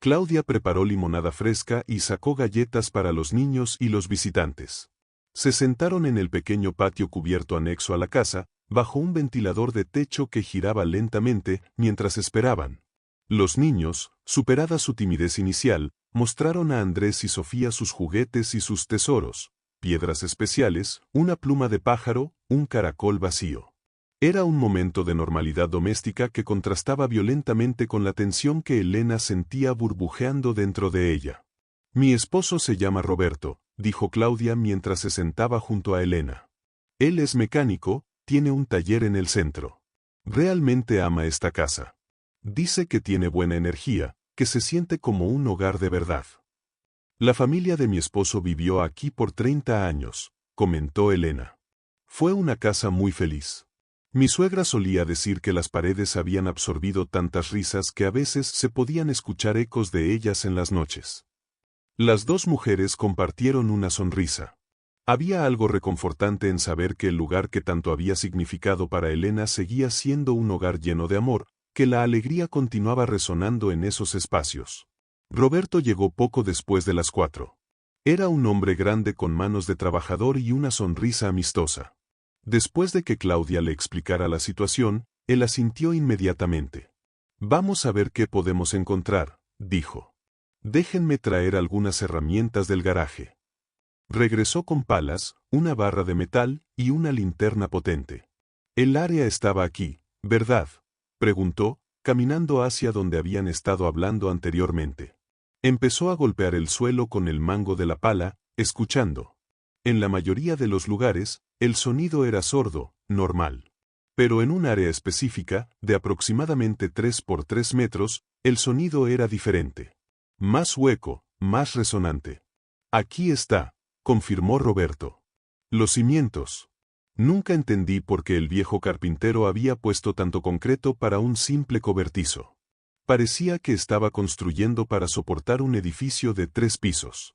Claudia preparó limonada fresca y sacó galletas para los niños y los visitantes. Se sentaron en el pequeño patio cubierto anexo a la casa, bajo un ventilador de techo que giraba lentamente mientras esperaban. Los niños, superada su timidez inicial, mostraron a Andrés y Sofía sus juguetes y sus tesoros, piedras especiales, una pluma de pájaro, un caracol vacío. Era un momento de normalidad doméstica que contrastaba violentamente con la tensión que Elena sentía burbujeando dentro de ella. «Mi esposo se llama Roberto», dijo Claudia mientras se sentaba junto a Elena. «Él es mecánico, tiene un taller en el centro. Realmente ama esta casa. Dice que tiene buena energía, que se siente como un hogar de verdad. La familia de mi esposo vivió aquí por 30 años», comentó Elena. «Fue una casa muy feliz. Mi suegra solía decir que las paredes habían absorbido tantas risas que a veces se podían escuchar ecos de ellas en las noches. Las dos mujeres compartieron una sonrisa. Había algo reconfortante en saber que el lugar que tanto había significado para Elena seguía siendo un hogar lleno de amor, que la alegría continuaba resonando en esos espacios. Roberto llegó poco después de las 4. Era un hombre grande con manos de trabajador y una sonrisa amistosa. Después de que Claudia le explicara la situación, él asintió inmediatamente. «Vamos a ver qué podemos encontrar», dijo. «Déjenme traer algunas herramientas del garaje». Regresó con palas, una barra de metal y una linterna potente. «El área estaba aquí, ¿verdad?», preguntó, caminando hacia donde habían estado hablando anteriormente. Empezó a golpear el suelo con el mango de la pala, escuchando. En la mayoría de los lugares, el sonido era sordo, normal. Pero en un área específica, de aproximadamente 3 por 3 metros, el sonido era diferente. Más hueco, más resonante. «Aquí está», confirmó Roberto. «Los cimientos». Nunca entendí por qué el viejo carpintero había puesto tanto concreto para un simple cobertizo. Parecía que estaba construyendo para soportar un edificio de 3 pisos.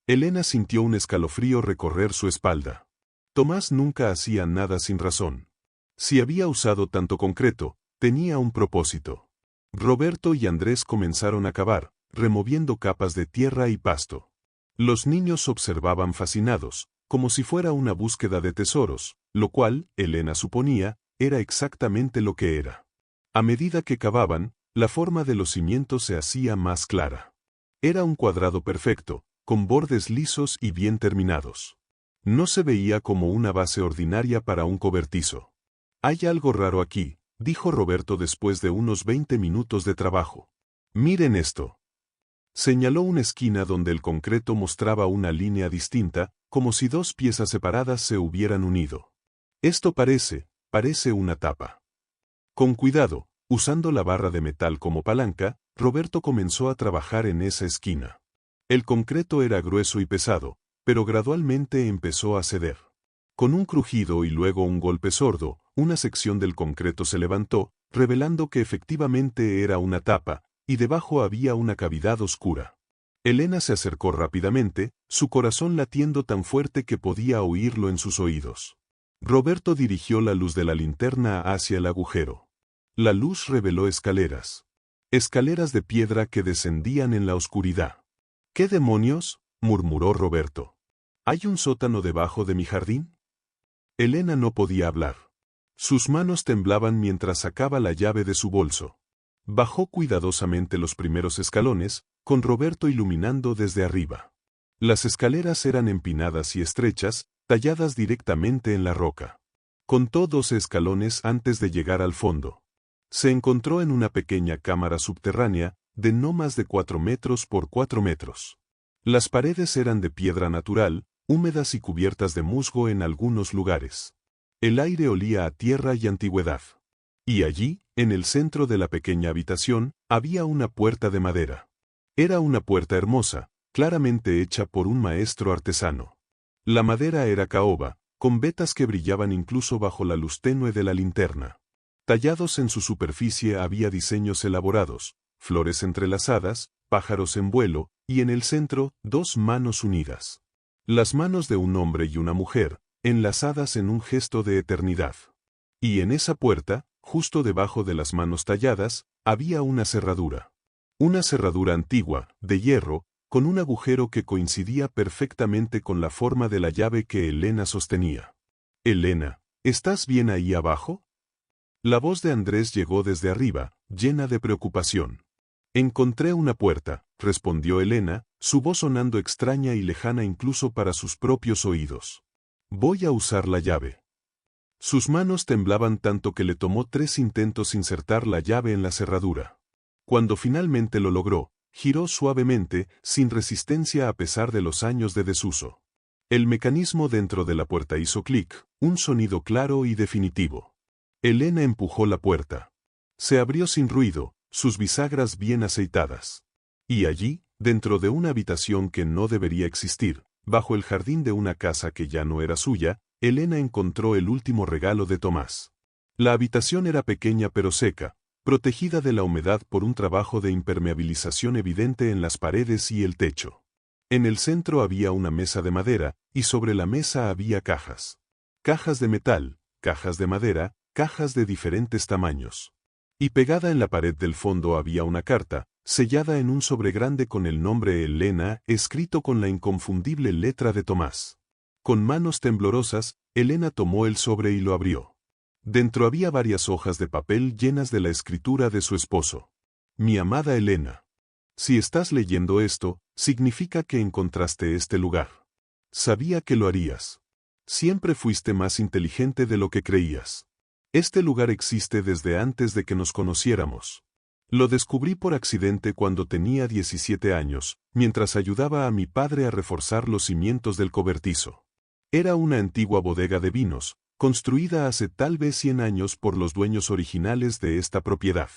Elena sintió un escalofrío recorrer su espalda. Tomás nunca hacía nada sin razón. Si había usado tanto concreto, tenía un propósito. Roberto y Andrés comenzaron a cavar, removiendo capas de tierra y pasto. Los niños observaban fascinados, como si fuera una búsqueda de tesoros, lo cual, Elena suponía, era exactamente lo que era. A medida que cavaban, la forma de los cimientos se hacía más clara. Era un cuadrado perfecto, con bordes lisos y bien terminados. No se veía como una base ordinaria para un cobertizo. «Hay algo raro aquí», dijo Roberto después de unos 20 minutos de trabajo. «Miren esto». Señaló una esquina donde el concreto mostraba una línea distinta, como si 2 piezas separadas se hubieran unido. «Esto parece una tapa». Con cuidado, usando la barra de metal como palanca, Roberto comenzó a trabajar en esa esquina. El concreto era grueso y pesado, pero gradualmente empezó a ceder. Con un crujido y luego un golpe sordo, una sección del concreto se levantó, revelando que efectivamente era una tapa, y debajo había una cavidad oscura. Elena se acercó rápidamente, su corazón latiendo tan fuerte que podía oírlo en sus oídos. Roberto dirigió la luz de la linterna hacia el agujero. La luz reveló escaleras. Escaleras de piedra que descendían en la oscuridad. «¿Qué demonios?», murmuró Roberto. «¿Hay un sótano debajo de mi jardín?». Elena no podía hablar. Sus manos temblaban mientras sacaba la llave de su bolso. Bajó cuidadosamente los primeros escalones, con Roberto iluminando desde arriba. Las escaleras eran empinadas y estrechas, talladas directamente en la roca. Contó 12 escalones antes de llegar al fondo. Se encontró en una pequeña cámara subterránea, de no más de 4 metros por 4 metros. Las paredes eran de piedra natural, húmedas y cubiertas de musgo en algunos lugares. El aire olía a tierra y antigüedad. Y allí, en el centro de la pequeña habitación, había una puerta de madera. Era una puerta hermosa, claramente hecha por un maestro artesano. La madera era caoba, con vetas que brillaban incluso bajo la luz tenue de la linterna. Tallados en su superficie había diseños elaborados, flores entrelazadas, pájaros en vuelo, y en el centro, 2 manos unidas. Las manos de un hombre y una mujer, enlazadas en un gesto de eternidad. Y en esa puerta, justo debajo de las manos talladas, había una cerradura. Una cerradura antigua, de hierro, con un agujero que coincidía perfectamente con la forma de la llave que Elena sostenía. «Elena, ¿estás bien ahí abajo?». La voz de Andrés llegó desde arriba, llena de preocupación. «Encontré una puerta», respondió Elena, su voz sonando extraña y lejana incluso para sus propios oídos. «Voy a usar la llave». Sus manos temblaban tanto que le tomó 3 intentos insertar la llave en la cerradura. Cuando finalmente lo logró, giró suavemente, sin resistencia a pesar de los años de desuso. El mecanismo dentro de la puerta hizo clic, un sonido claro y definitivo. Elena empujó la puerta. Se abrió sin ruido, sus bisagras bien aceitadas. Y allí, dentro de una habitación que no debería existir, bajo el jardín de una casa que ya no era suya, Elena encontró el último regalo de Tomás. La habitación era pequeña pero seca, protegida de la humedad por un trabajo de impermeabilización evidente en las paredes y el techo. En el centro había una mesa de madera, y sobre la mesa había cajas. Cajas de metal, cajas de madera, cajas de diferentes tamaños. Y pegada en la pared del fondo había una carta, sellada en un sobre grande con el nombre Elena, escrito con la inconfundible letra de Tomás. Con manos temblorosas, Elena tomó el sobre y lo abrió. Dentro había varias hojas de papel llenas de la escritura de su esposo. Mi amada Elena. Si estás leyendo esto, significa que encontraste este lugar. Sabía que lo harías. Siempre fuiste más inteligente de lo que creías. Este lugar existe desde antes de que nos conociéramos. Lo descubrí por accidente cuando tenía 17 años, mientras ayudaba a mi padre a reforzar los cimientos del cobertizo. Era una antigua bodega de vinos, construida hace tal vez 100 años por los dueños originales de esta propiedad.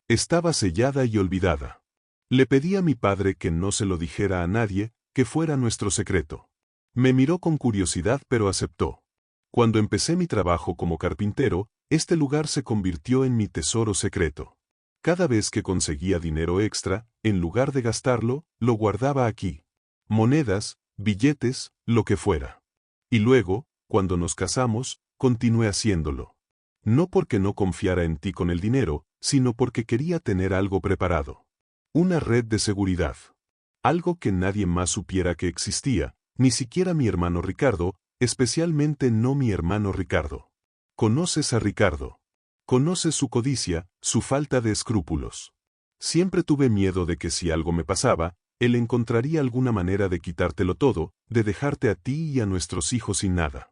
Estaba sellada y olvidada. Le pedí a mi padre que no se lo dijera a nadie, que fuera nuestro secreto. Me miró con curiosidad pero aceptó. Cuando empecé mi trabajo como carpintero, este lugar se convirtió en mi tesoro secreto. Cada vez que conseguía dinero extra, en lugar de gastarlo, lo guardaba aquí. Monedas, billetes, lo que fuera. Y luego, cuando nos casamos, continué haciéndolo. No porque no confiara en ti con el dinero, sino porque quería tener algo preparado. Una red de seguridad. Algo que nadie más supiera que existía, ni siquiera mi hermano Ricardo, especialmente no mi hermano Ricardo. ¿Conoces a Ricardo? Conoces su codicia, su falta de escrúpulos. Siempre tuve miedo de que si algo me pasaba, él encontraría alguna manera de quitártelo todo, de dejarte a ti y a nuestros hijos sin nada.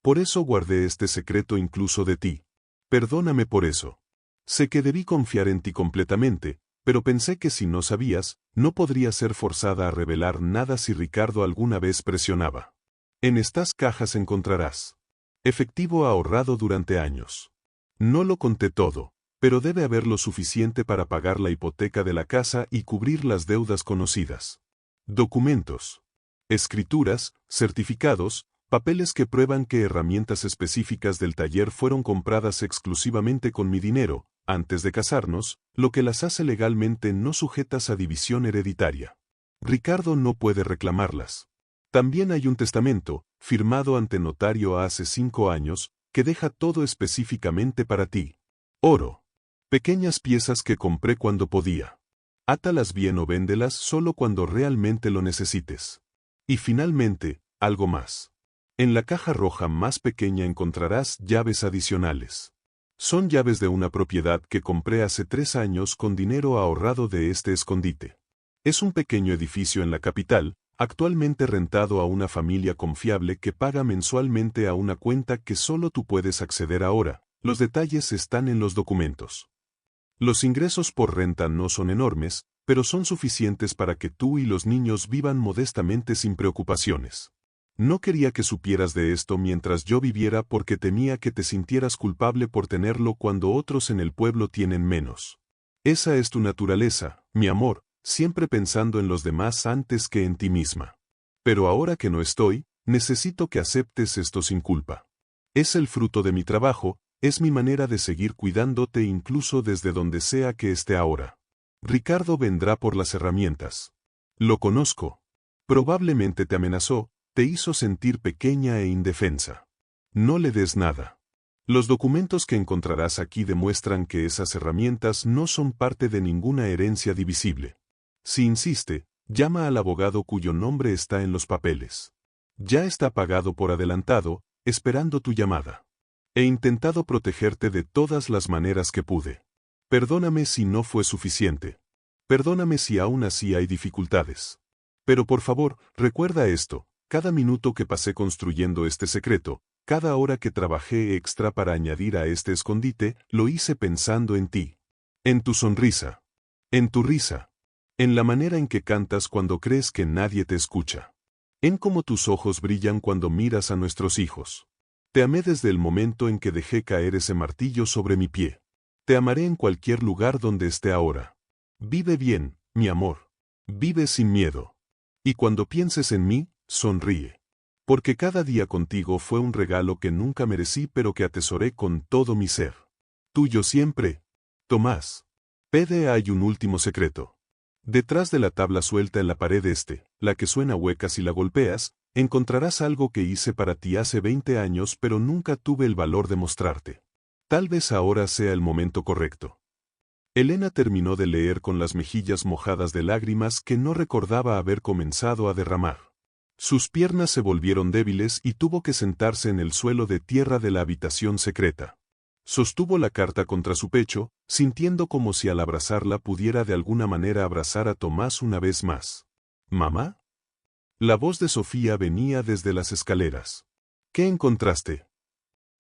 Por eso guardé este secreto incluso de ti. Perdóname por eso. Sé que debí confiar en ti completamente, pero pensé que si no sabías, no podría ser forzada a revelar nada si Ricardo alguna vez presionaba. En estas cajas encontrarás efectivo ahorrado durante años. No lo conté todo, pero debe haber lo suficiente para pagar la hipoteca de la casa y cubrir las deudas conocidas. Documentos, escrituras, certificados, papeles que prueban que herramientas específicas del taller fueron compradas exclusivamente con mi dinero, antes de casarnos, lo que las hace legalmente no sujetas a división hereditaria. Ricardo no puede reclamarlas. También hay un testamento, firmado ante notario hace 5 años, que deja todo específicamente para ti. Oro. Pequeñas piezas que compré cuando podía. Átalas bien o véndelas solo cuando realmente lo necesites. Y finalmente, algo más. En la caja roja más pequeña encontrarás llaves adicionales. Son llaves de una propiedad que compré hace 3 años con dinero ahorrado de este escondite. Es un pequeño edificio en la capital, actualmente rentado a una familia confiable que paga mensualmente a una cuenta que solo tú puedes acceder ahora. Los detalles están en los documentos. Los ingresos por renta no son enormes, pero son suficientes para que tú y los niños vivan modestamente sin preocupaciones. No quería que supieras de esto mientras yo viviera porque temía que te sintieras culpable por tenerlo cuando otros en el pueblo tienen menos. Esa es tu naturaleza, mi amor, siempre pensando en los demás antes que en ti misma. Pero ahora que no estoy, necesito que aceptes esto sin culpa. Es el fruto de mi trabajo, es mi manera de seguir cuidándote incluso desde donde sea que esté ahora. Ricardo vendrá por las herramientas. Lo conozco. Probablemente te amenazó, te hizo sentir pequeña e indefensa. No le des nada. Los documentos que encontrarás aquí demuestran que esas herramientas no son parte de ninguna herencia divisible. Si insiste, llama al abogado cuyo nombre está en los papeles. Ya está pagado por adelantado, esperando tu llamada. He intentado protegerte de todas las maneras que pude. Perdóname si no fue suficiente. Perdóname si aún así hay dificultades. Pero por favor, recuerda esto. Cada minuto que pasé construyendo este secreto, cada hora que trabajé extra para añadir a este escondite, lo hice pensando en ti. En tu sonrisa. En tu risa. En la manera en que cantas cuando crees que nadie te escucha. En cómo tus ojos brillan cuando miras a nuestros hijos. Te amé desde el momento en que dejé caer ese martillo sobre mi pie. Te amaré en cualquier lugar donde esté ahora. Vive bien, mi amor. Vive sin miedo. Y cuando pienses en mí, sonríe. Porque cada día contigo fue un regalo que nunca merecí pero que atesoré con todo mi ser. Tuyo siempre. Tomás. Pede hay un último secreto. Detrás de la tabla suelta en la pared la que suena hueca si la golpeas, encontrarás algo que hice para ti hace 20 años pero nunca tuve el valor de mostrarte. Tal vez ahora sea el momento correcto. Elena terminó de leer con las mejillas mojadas de lágrimas que no recordaba haber comenzado a derramar. Sus piernas se volvieron débiles y tuvo que sentarse en el suelo de tierra de la habitación secreta. Sostuvo la carta contra su pecho, sintiendo como si al abrazarla pudiera de alguna manera abrazar a Tomás una vez más. ¿Mamá? La voz de Sofía venía desde las escaleras. ¿Qué encontraste?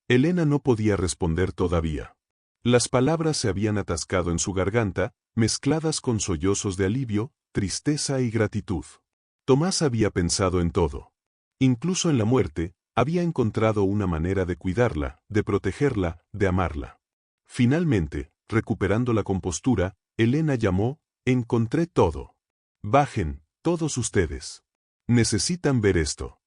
Elena no podía responder todavía. Las palabras se habían atascado en su garganta, mezcladas con sollozos de alivio, tristeza y gratitud. Tomás había pensado en todo. Incluso en la muerte, había encontrado una manera de cuidarla, de protegerla, de amarla. Finalmente, recuperando la compostura, Elena llamó, encontré todo. Bajen, todos ustedes. Necesitan ver esto.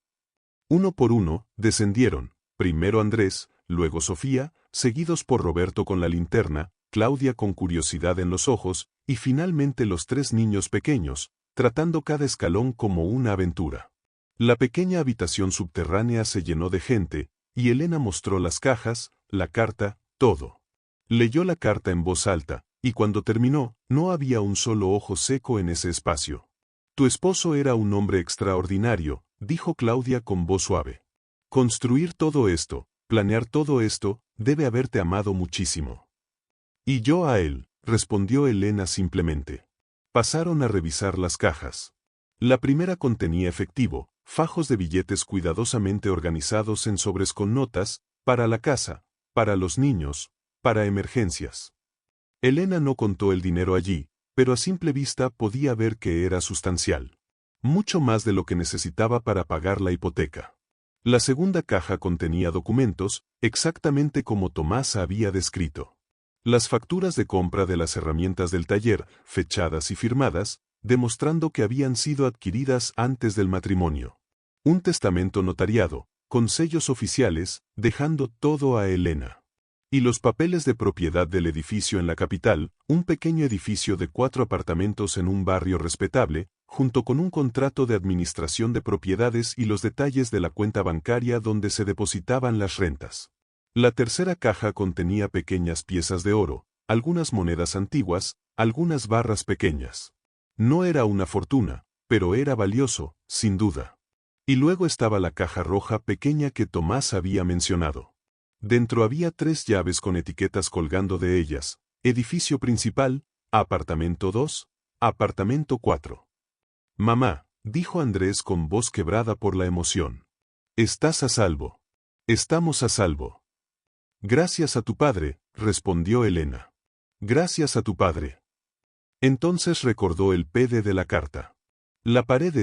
Uno por uno, descendieron, primero Andrés, luego Sofía, seguidos por Roberto con la linterna, Claudia con curiosidad en los ojos, y finalmente los 3 niños pequeños, tratando cada escalón como una aventura. La pequeña habitación subterránea se llenó de gente, y Elena mostró las cajas, la carta, todo. Leyó la carta en voz alta, y cuando terminó, no había un solo ojo seco en ese espacio. Tu esposo era un hombre extraordinario, dijo Claudia con voz suave. Construir todo esto, planear todo esto, debe haberte amado muchísimo. Y yo a él, respondió Elena simplemente. Pasaron a revisar las cajas. La primera contenía efectivo, fajos de billetes cuidadosamente organizados en sobres con notas, para la casa, para los niños, para emergencias. Elena no contó el dinero allí, pero a simple vista podía ver que era sustancial. Mucho más de lo que necesitaba para pagar la hipoteca. La segunda caja contenía documentos, exactamente como Tomás había descrito. Las facturas de compra de las herramientas del taller, fechadas y firmadas, demostrando que habían sido adquiridas antes del matrimonio. Un testamento notariado, con sellos oficiales, dejando todo a Elena. Y los papeles de propiedad del edificio en la capital, un pequeño edificio de 4 apartamentos en un barrio respetable, junto con un contrato de administración de propiedades y los detalles de la cuenta bancaria donde se depositaban las rentas. La tercera caja contenía pequeñas piezas de oro, algunas monedas antiguas, algunas barras pequeñas. No era una fortuna, pero era valioso, sin duda. Y luego estaba la caja roja pequeña que Tomás había mencionado. Dentro había 3 llaves con etiquetas colgando de ellas: edificio principal, apartamento 2, apartamento 4. Mamá, dijo Andrés con voz quebrada por la emoción. Estás a salvo. Estamos a salvo. Gracias a tu padre, respondió Elena. Gracias a tu padre. Entonces recordó el PD de la carta. La pared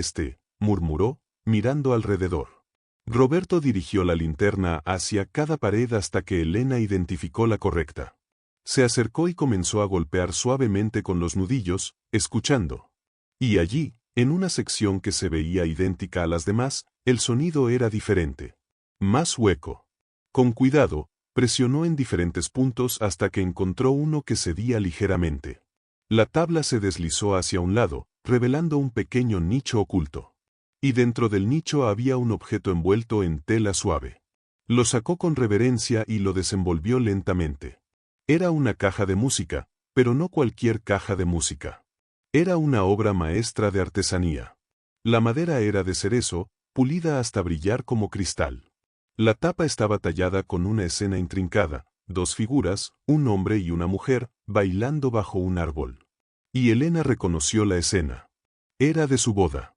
murmuró, mirando alrededor. Roberto dirigió la linterna hacia cada pared hasta que Elena identificó la correcta. Se acercó y comenzó a golpear suavemente con los nudillos, escuchando. Y allí, en una sección que se veía idéntica a las demás, el sonido era diferente. Más hueco. Con cuidado, presionó en diferentes puntos hasta que encontró uno que cedía ligeramente. La tabla se deslizó hacia un lado, revelando un pequeño nicho oculto. Y dentro del nicho había un objeto envuelto en tela suave. Lo sacó con reverencia y lo desenvolvió lentamente. Era una caja de música, pero no cualquier caja de música. Era una obra maestra de artesanía. La madera era de cerezo, pulida hasta brillar como cristal. La tapa estaba tallada con una escena intrincada, 2 figuras, un hombre y una mujer, bailando bajo un árbol. Y Elena reconoció la escena. Era de su boda.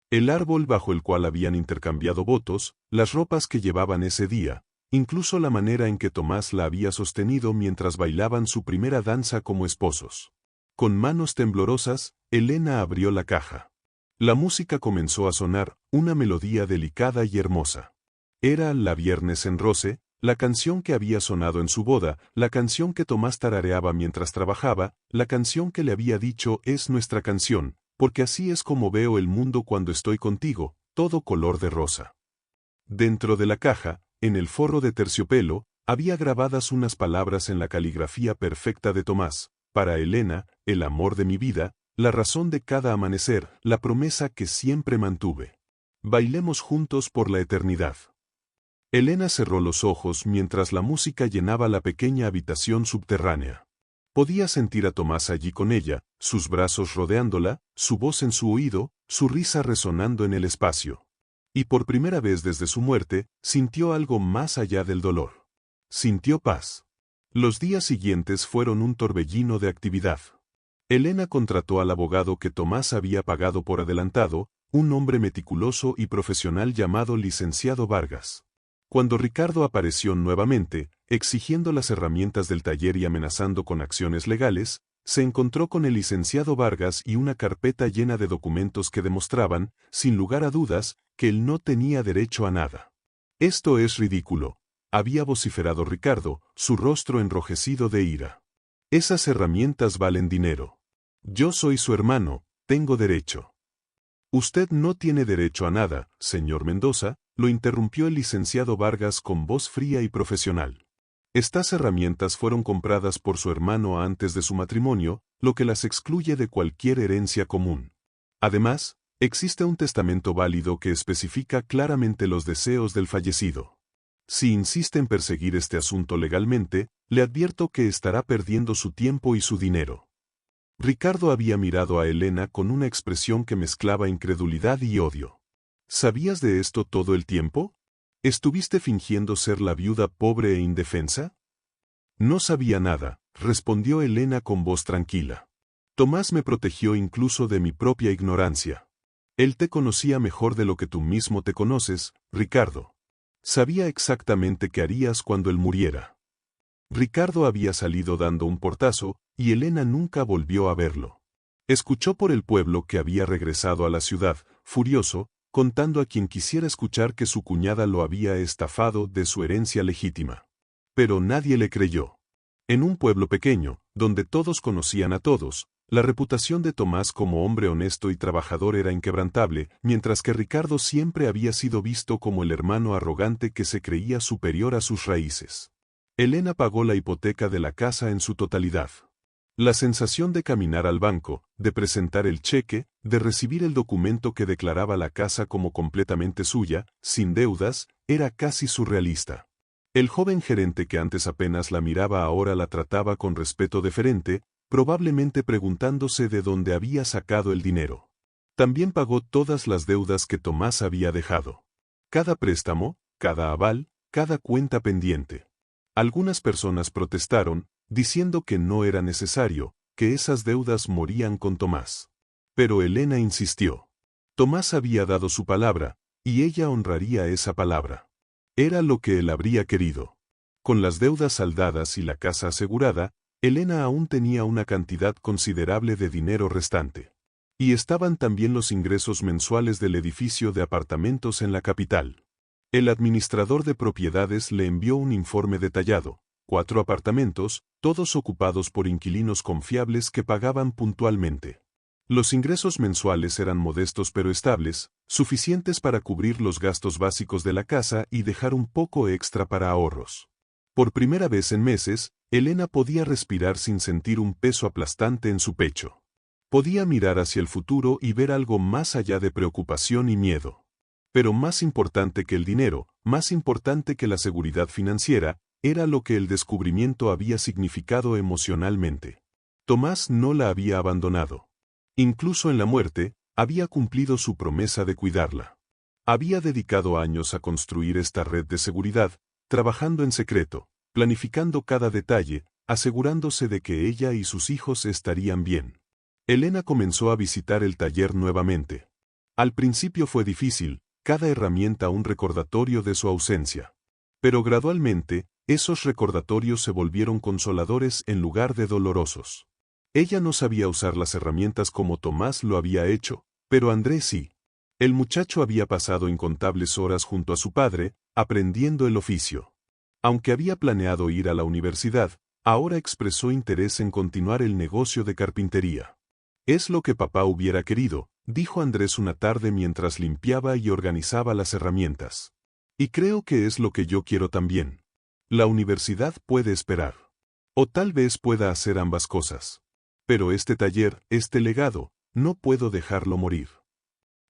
El árbol bajo el cual habían intercambiado votos, las ropas que llevaban ese día, incluso la manera en que Tomás la había sostenido mientras bailaban su primera danza como esposos. Con manos temblorosas, Elena abrió la caja. La música comenzó a sonar, una melodía delicada y hermosa. Era La Viernes en Rose, la canción que había sonado en su boda, la canción que Tomás tarareaba mientras trabajaba, la canción que le había dicho es nuestra canción, porque así es como veo el mundo cuando estoy contigo, todo color de rosa. Dentro de la caja, en el forro de terciopelo, Había grabadas unas palabras en la caligrafía perfecta de Tomás: para Elena, el amor de mi vida, la razón de cada amanecer, la promesa que siempre mantuve. Bailemos juntos por la eternidad. Elena cerró los ojos mientras la música llenaba la pequeña habitación subterránea. Podía sentir a Tomás allí con ella, sus brazos rodeándola, su voz en su oído, su risa resonando en el espacio. Y por primera vez desde su muerte, sintió algo más allá del dolor. Sintió paz. Los días siguientes fueron un torbellino de actividad. Elena contrató al abogado que Tomás había pagado por adelantado, un hombre meticuloso y profesional llamado licenciado Vargas. Cuando Ricardo apareció nuevamente, exigiendo las herramientas del taller y amenazando con acciones legales, se encontró con el licenciado Vargas y una carpeta llena de documentos que demostraban, sin lugar a dudas, que él no tenía derecho a nada. «Esto es ridículo», había vociferado Ricardo, su rostro enrojecido de ira. «Esas herramientas valen dinero. Yo soy su hermano, tengo derecho». «Usted no tiene derecho a nada, señor Mendoza», lo interrumpió el licenciado Vargas con voz fría y profesional. «Estas herramientas fueron compradas por su hermano antes de su matrimonio, lo que las excluye de cualquier herencia común. Además, existe un testamento válido que especifica claramente los deseos del fallecido. Si insiste en perseguir este asunto legalmente, le advierto que estará perdiendo su tiempo y su dinero». Ricardo había mirado a Elena con una expresión que mezclaba incredulidad y odio. «¿Sabías de esto todo el tiempo? ¿Estuviste fingiendo ser la viuda pobre e indefensa?» «No sabía nada», respondió Elena con voz tranquila. «Tomás me protegió incluso de mi propia ignorancia. Él te conocía mejor de lo que tú mismo te conoces, Ricardo. Sabía exactamente qué harías cuando él muriera». Ricardo había salido dando un portazo, y Elena nunca volvió a verlo. Escuchó por el pueblo que había regresado a la ciudad, furioso, contando a quien quisiera escuchar que su cuñada lo había estafado de su herencia legítima. Pero nadie le creyó. En un pueblo pequeño, donde todos conocían a todos, la reputación de Tomás como hombre honesto y trabajador era inquebrantable, mientras que Ricardo siempre había sido visto como el hermano arrogante que se creía superior a sus raíces. Elena pagó la hipoteca de la casa en su totalidad. La sensación de caminar al banco, de presentar el cheque, de recibir el documento que declaraba la casa como completamente suya, sin deudas, era casi surrealista. El joven gerente que antes apenas la miraba ahora la trataba con respeto deferente, probablemente preguntándose de dónde había sacado el dinero. También pagó todas las deudas que Tomás había dejado. Cada préstamo, cada aval, cada cuenta pendiente. Algunas personas protestaron, diciendo que no era necesario, que esas deudas morían con Tomás. Pero Elena insistió. Tomás había dado su palabra, y ella honraría esa palabra. Era lo que él habría querido. Con las deudas saldadas y la casa asegurada, Elena aún tenía una cantidad considerable de dinero restante. Y estaban también los ingresos mensuales del edificio de apartamentos en la capital. El administrador de propiedades le envió un informe detallado. 4 apartamentos, todos ocupados por inquilinos confiables que pagaban puntualmente. Los ingresos mensuales eran modestos pero estables, suficientes para cubrir los gastos básicos de la casa y dejar un poco extra para ahorros. Por primera vez en meses, Elena podía respirar sin sentir un peso aplastante en su pecho. Podía mirar hacia el futuro y ver algo más allá de preocupación y miedo. Pero más importante que el dinero, más importante que la seguridad financiera, era lo que el descubrimiento había significado emocionalmente. Tomás no la había abandonado. Incluso en la muerte, había cumplido su promesa de cuidarla. Había dedicado años a construir esta red de seguridad, trabajando en secreto, planificando cada detalle, asegurándose de que ella y sus hijos estarían bien. Elena comenzó a visitar el taller nuevamente. Al principio fue difícil, cada herramienta un recordatorio de su ausencia. Pero gradualmente, esos recordatorios se volvieron consoladores en lugar de dolorosos. Ella no sabía usar las herramientas como Tomás lo había hecho, pero Andrés sí. El muchacho había pasado incontables horas junto a su padre, aprendiendo el oficio. Aunque había planeado ir a la universidad, ahora expresó interés en continuar el negocio de carpintería. «Es lo que papá hubiera querido», dijo Andrés una tarde mientras limpiaba y organizaba las herramientas. «Y creo que es lo que yo quiero también». La universidad puede esperar. O tal vez pueda hacer ambas cosas. Pero este taller, este legado, no puedo dejarlo morir.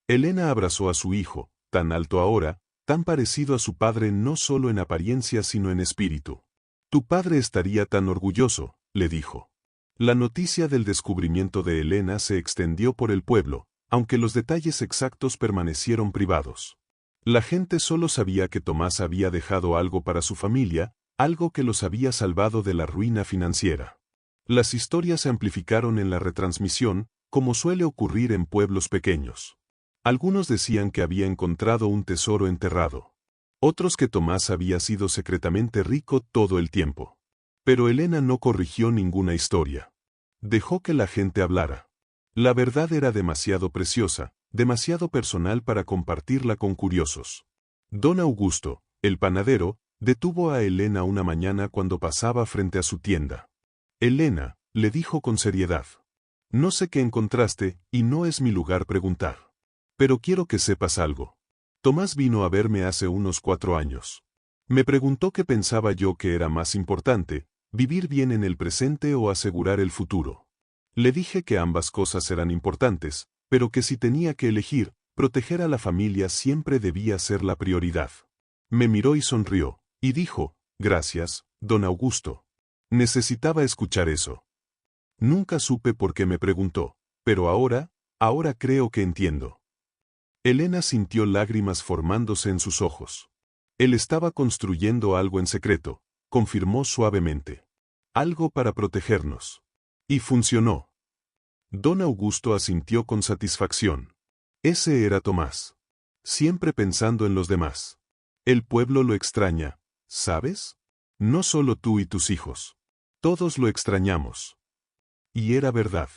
Elena abrazó a su hijo, tan alto ahora, tan parecido a su padre no solo en apariencia sino en espíritu. Tu padre estaría tan orgulloso, le dijo. La noticia del descubrimiento de Elena se extendió por el pueblo, aunque los detalles exactos permanecieron privados. La gente solo sabía que Tomás había dejado algo para su familia, algo que los había salvado de la ruina financiera. Las historias se amplificaron en la retransmisión, como suele ocurrir en pueblos pequeños. Algunos decían que había encontrado un tesoro enterrado. Otros que Tomás había sido secretamente rico todo el tiempo. Pero Elena no corrigió ninguna historia. Dejó que la gente hablara. La verdad era demasiado preciosa, demasiado personal para compartirla con curiosos. Don Augusto, el panadero, detuvo a Elena una mañana cuando pasaba frente a su tienda. Elena, le dijo con seriedad. No sé qué encontraste, y no es mi lugar preguntar. Pero quiero que sepas algo. Tomás vino a verme hace unos 4 años. Me preguntó qué pensaba yo que era más importante, vivir bien en el presente o asegurar el futuro. Le dije que ambas cosas eran importantes, pero que si tenía que elegir, proteger a la familia siempre debía ser la prioridad. Me miró y sonrió, y dijo, gracias, don Augusto. Necesitaba escuchar eso. Nunca supe por qué me preguntó, pero ahora creo que entiendo. Elena sintió lágrimas formándose en sus ojos. Él estaba construyendo algo en secreto, confirmó suavemente. Algo para protegernos. Y funcionó. Don Augusto asintió con satisfacción. Ese era Tomás. Siempre pensando en los demás. El pueblo lo extraña, ¿sabes? No solo tú y tus hijos. Todos lo extrañamos. Y era verdad.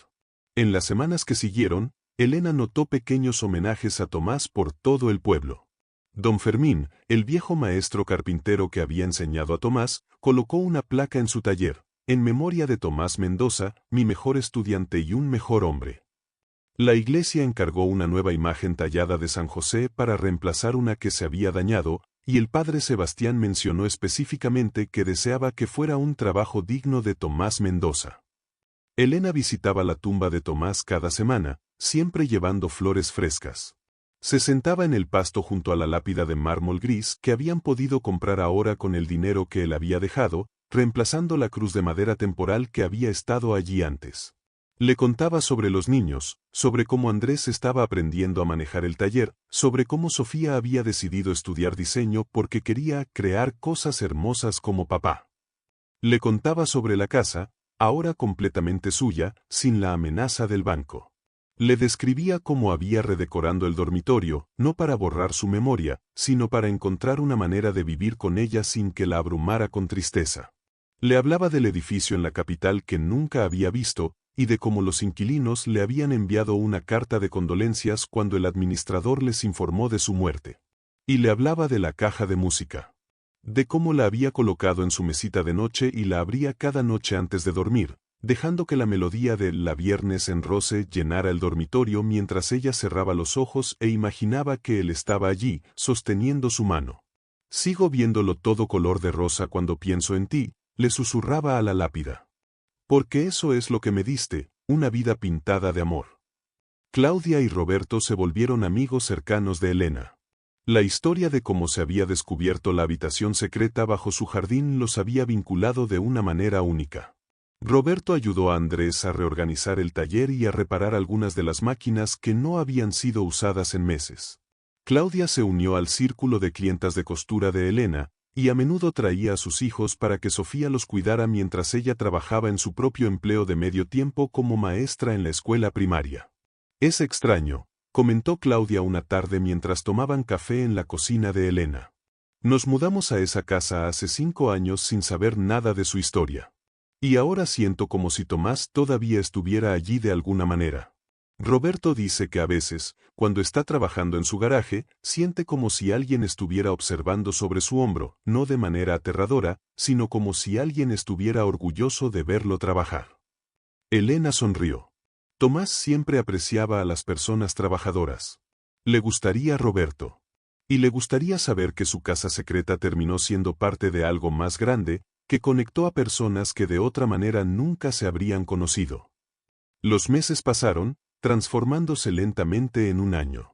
En las semanas que siguieron, Elena notó pequeños homenajes a Tomás por todo el pueblo. Don Fermín, el viejo maestro carpintero que había enseñado a Tomás, colocó una placa en su taller, en memoria de Tomás Mendoza, mi mejor estudiante y un mejor hombre. La iglesia encargó una nueva imagen tallada de San José para reemplazar una que se había dañado, y el padre Sebastián mencionó específicamente que deseaba que fuera un trabajo digno de Tomás Mendoza. Elena visitaba la tumba de Tomás cada semana, siempre llevando flores frescas. Se sentaba en el pasto junto a la lápida de mármol gris que habían podido comprar ahora con el dinero que él había dejado, reemplazando la cruz de madera temporal que había estado allí antes. Le contaba sobre los niños, sobre cómo Andrés estaba aprendiendo a manejar el taller, sobre cómo Sofía había decidido estudiar diseño porque quería crear cosas hermosas como papá. Le contaba sobre la casa, ahora completamente suya, sin la amenaza del banco. Le describía cómo había redecorando el dormitorio, no para borrar su memoria, sino para encontrar una manera de vivir con ella sin que la abrumara con tristeza. Le hablaba del edificio en la capital que nunca había visto, y de cómo los inquilinos le habían enviado una carta de condolencias cuando el administrador les informó de su muerte. Y le hablaba de la caja de música. De cómo la había colocado en su mesita de noche y la abría cada noche antes de dormir, dejando que la melodía de La Viernes en Rose llenara el dormitorio mientras ella cerraba los ojos e imaginaba que él estaba allí, sosteniendo su mano. Sigo viéndolo todo color de rosa cuando pienso en ti, le susurraba a la lápida. Porque eso es lo que me diste, una vida pintada de amor. Claudia y Roberto se volvieron amigos cercanos de Elena. La historia de cómo se había descubierto la habitación secreta bajo su jardín los había vinculado de una manera única. Roberto ayudó a Andrés a reorganizar el taller y a reparar algunas de las máquinas que no habían sido usadas en meses. Claudia se unió al círculo de clientas de costura de Elena, y a menudo traía a sus hijos para que Sofía los cuidara mientras ella trabajaba en su propio empleo de medio tiempo como maestra en la escuela primaria. Es extraño, comentó Claudia una tarde mientras tomaban café en la cocina de Elena. Nos mudamos a esa casa hace 5 años sin saber nada de su historia. Y ahora siento como si Tomás todavía estuviera allí de alguna manera. Roberto dice que a veces, cuando está trabajando en su garaje, siente como si alguien estuviera observando sobre su hombro, no de manera aterradora, sino como si alguien estuviera orgulloso de verlo trabajar. Elena sonrió. Tomás siempre apreciaba a las personas trabajadoras. Le gustaría Roberto. Y le gustaría saber que su casa secreta terminó siendo parte de algo más grande, que conectó a personas que de otra manera nunca se habrían conocido. Los meses pasaron, transformándose lentamente en un año.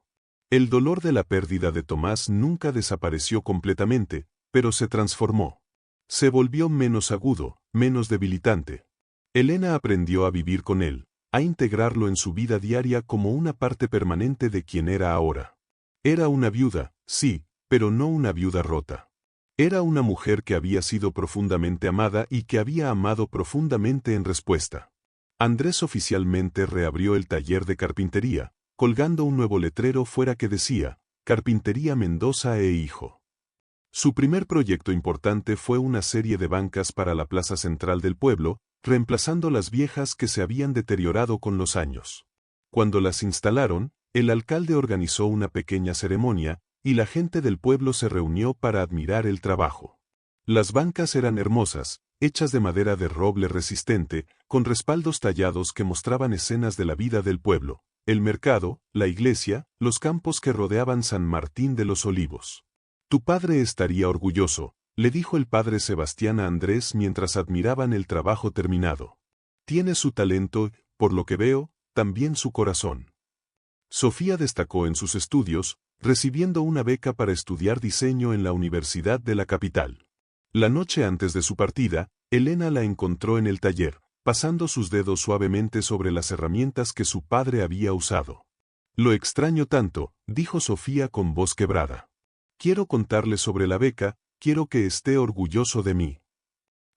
El dolor de la pérdida de Tomás nunca desapareció completamente, pero se transformó. Se volvió menos agudo, menos debilitante. Elena aprendió a vivir con él, a integrarlo en su vida diaria como una parte permanente de quien era ahora. Era una viuda, sí, pero no una viuda rota. Era una mujer que había sido profundamente amada y que había amado profundamente en respuesta. Andrés oficialmente reabrió el taller de carpintería, colgando un nuevo letrero fuera que decía, Carpintería Mendoza e Hijo. Su primer proyecto importante fue una serie de bancas para la plaza central del pueblo, reemplazando las viejas que se habían deteriorado con los años. Cuando las instalaron, el alcalde organizó una pequeña ceremonia, y la gente del pueblo se reunió para admirar el trabajo. Las bancas eran hermosas, hechas de madera de roble resistente, con respaldos tallados que mostraban escenas de la vida del pueblo, el mercado, la iglesia, los campos que rodeaban San Martín de los Olivos. Tu padre estaría orgulloso, le dijo el padre Sebastián a Andrés mientras admiraban el trabajo terminado. Tiene su talento, por lo que veo, también su corazón. Sofía destacó en sus estudios, recibiendo una beca para estudiar diseño en la Universidad de la capital. La noche antes de su partida, Elena la encontró en el taller, pasando sus dedos suavemente sobre las herramientas que su padre había usado. Lo extraño tanto, dijo Sofía con voz quebrada. Quiero contarle sobre la beca, quiero que esté orgulloso de mí.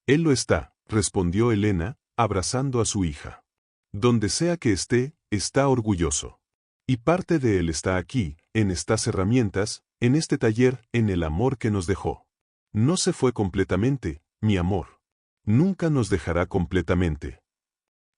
Él lo está, respondió Elena, abrazando a su hija. Donde sea que esté, está orgulloso. Y parte de él está aquí, en estas herramientas, en este taller, en el amor que nos dejó. No se fue completamente, mi amor. Nunca nos dejará completamente.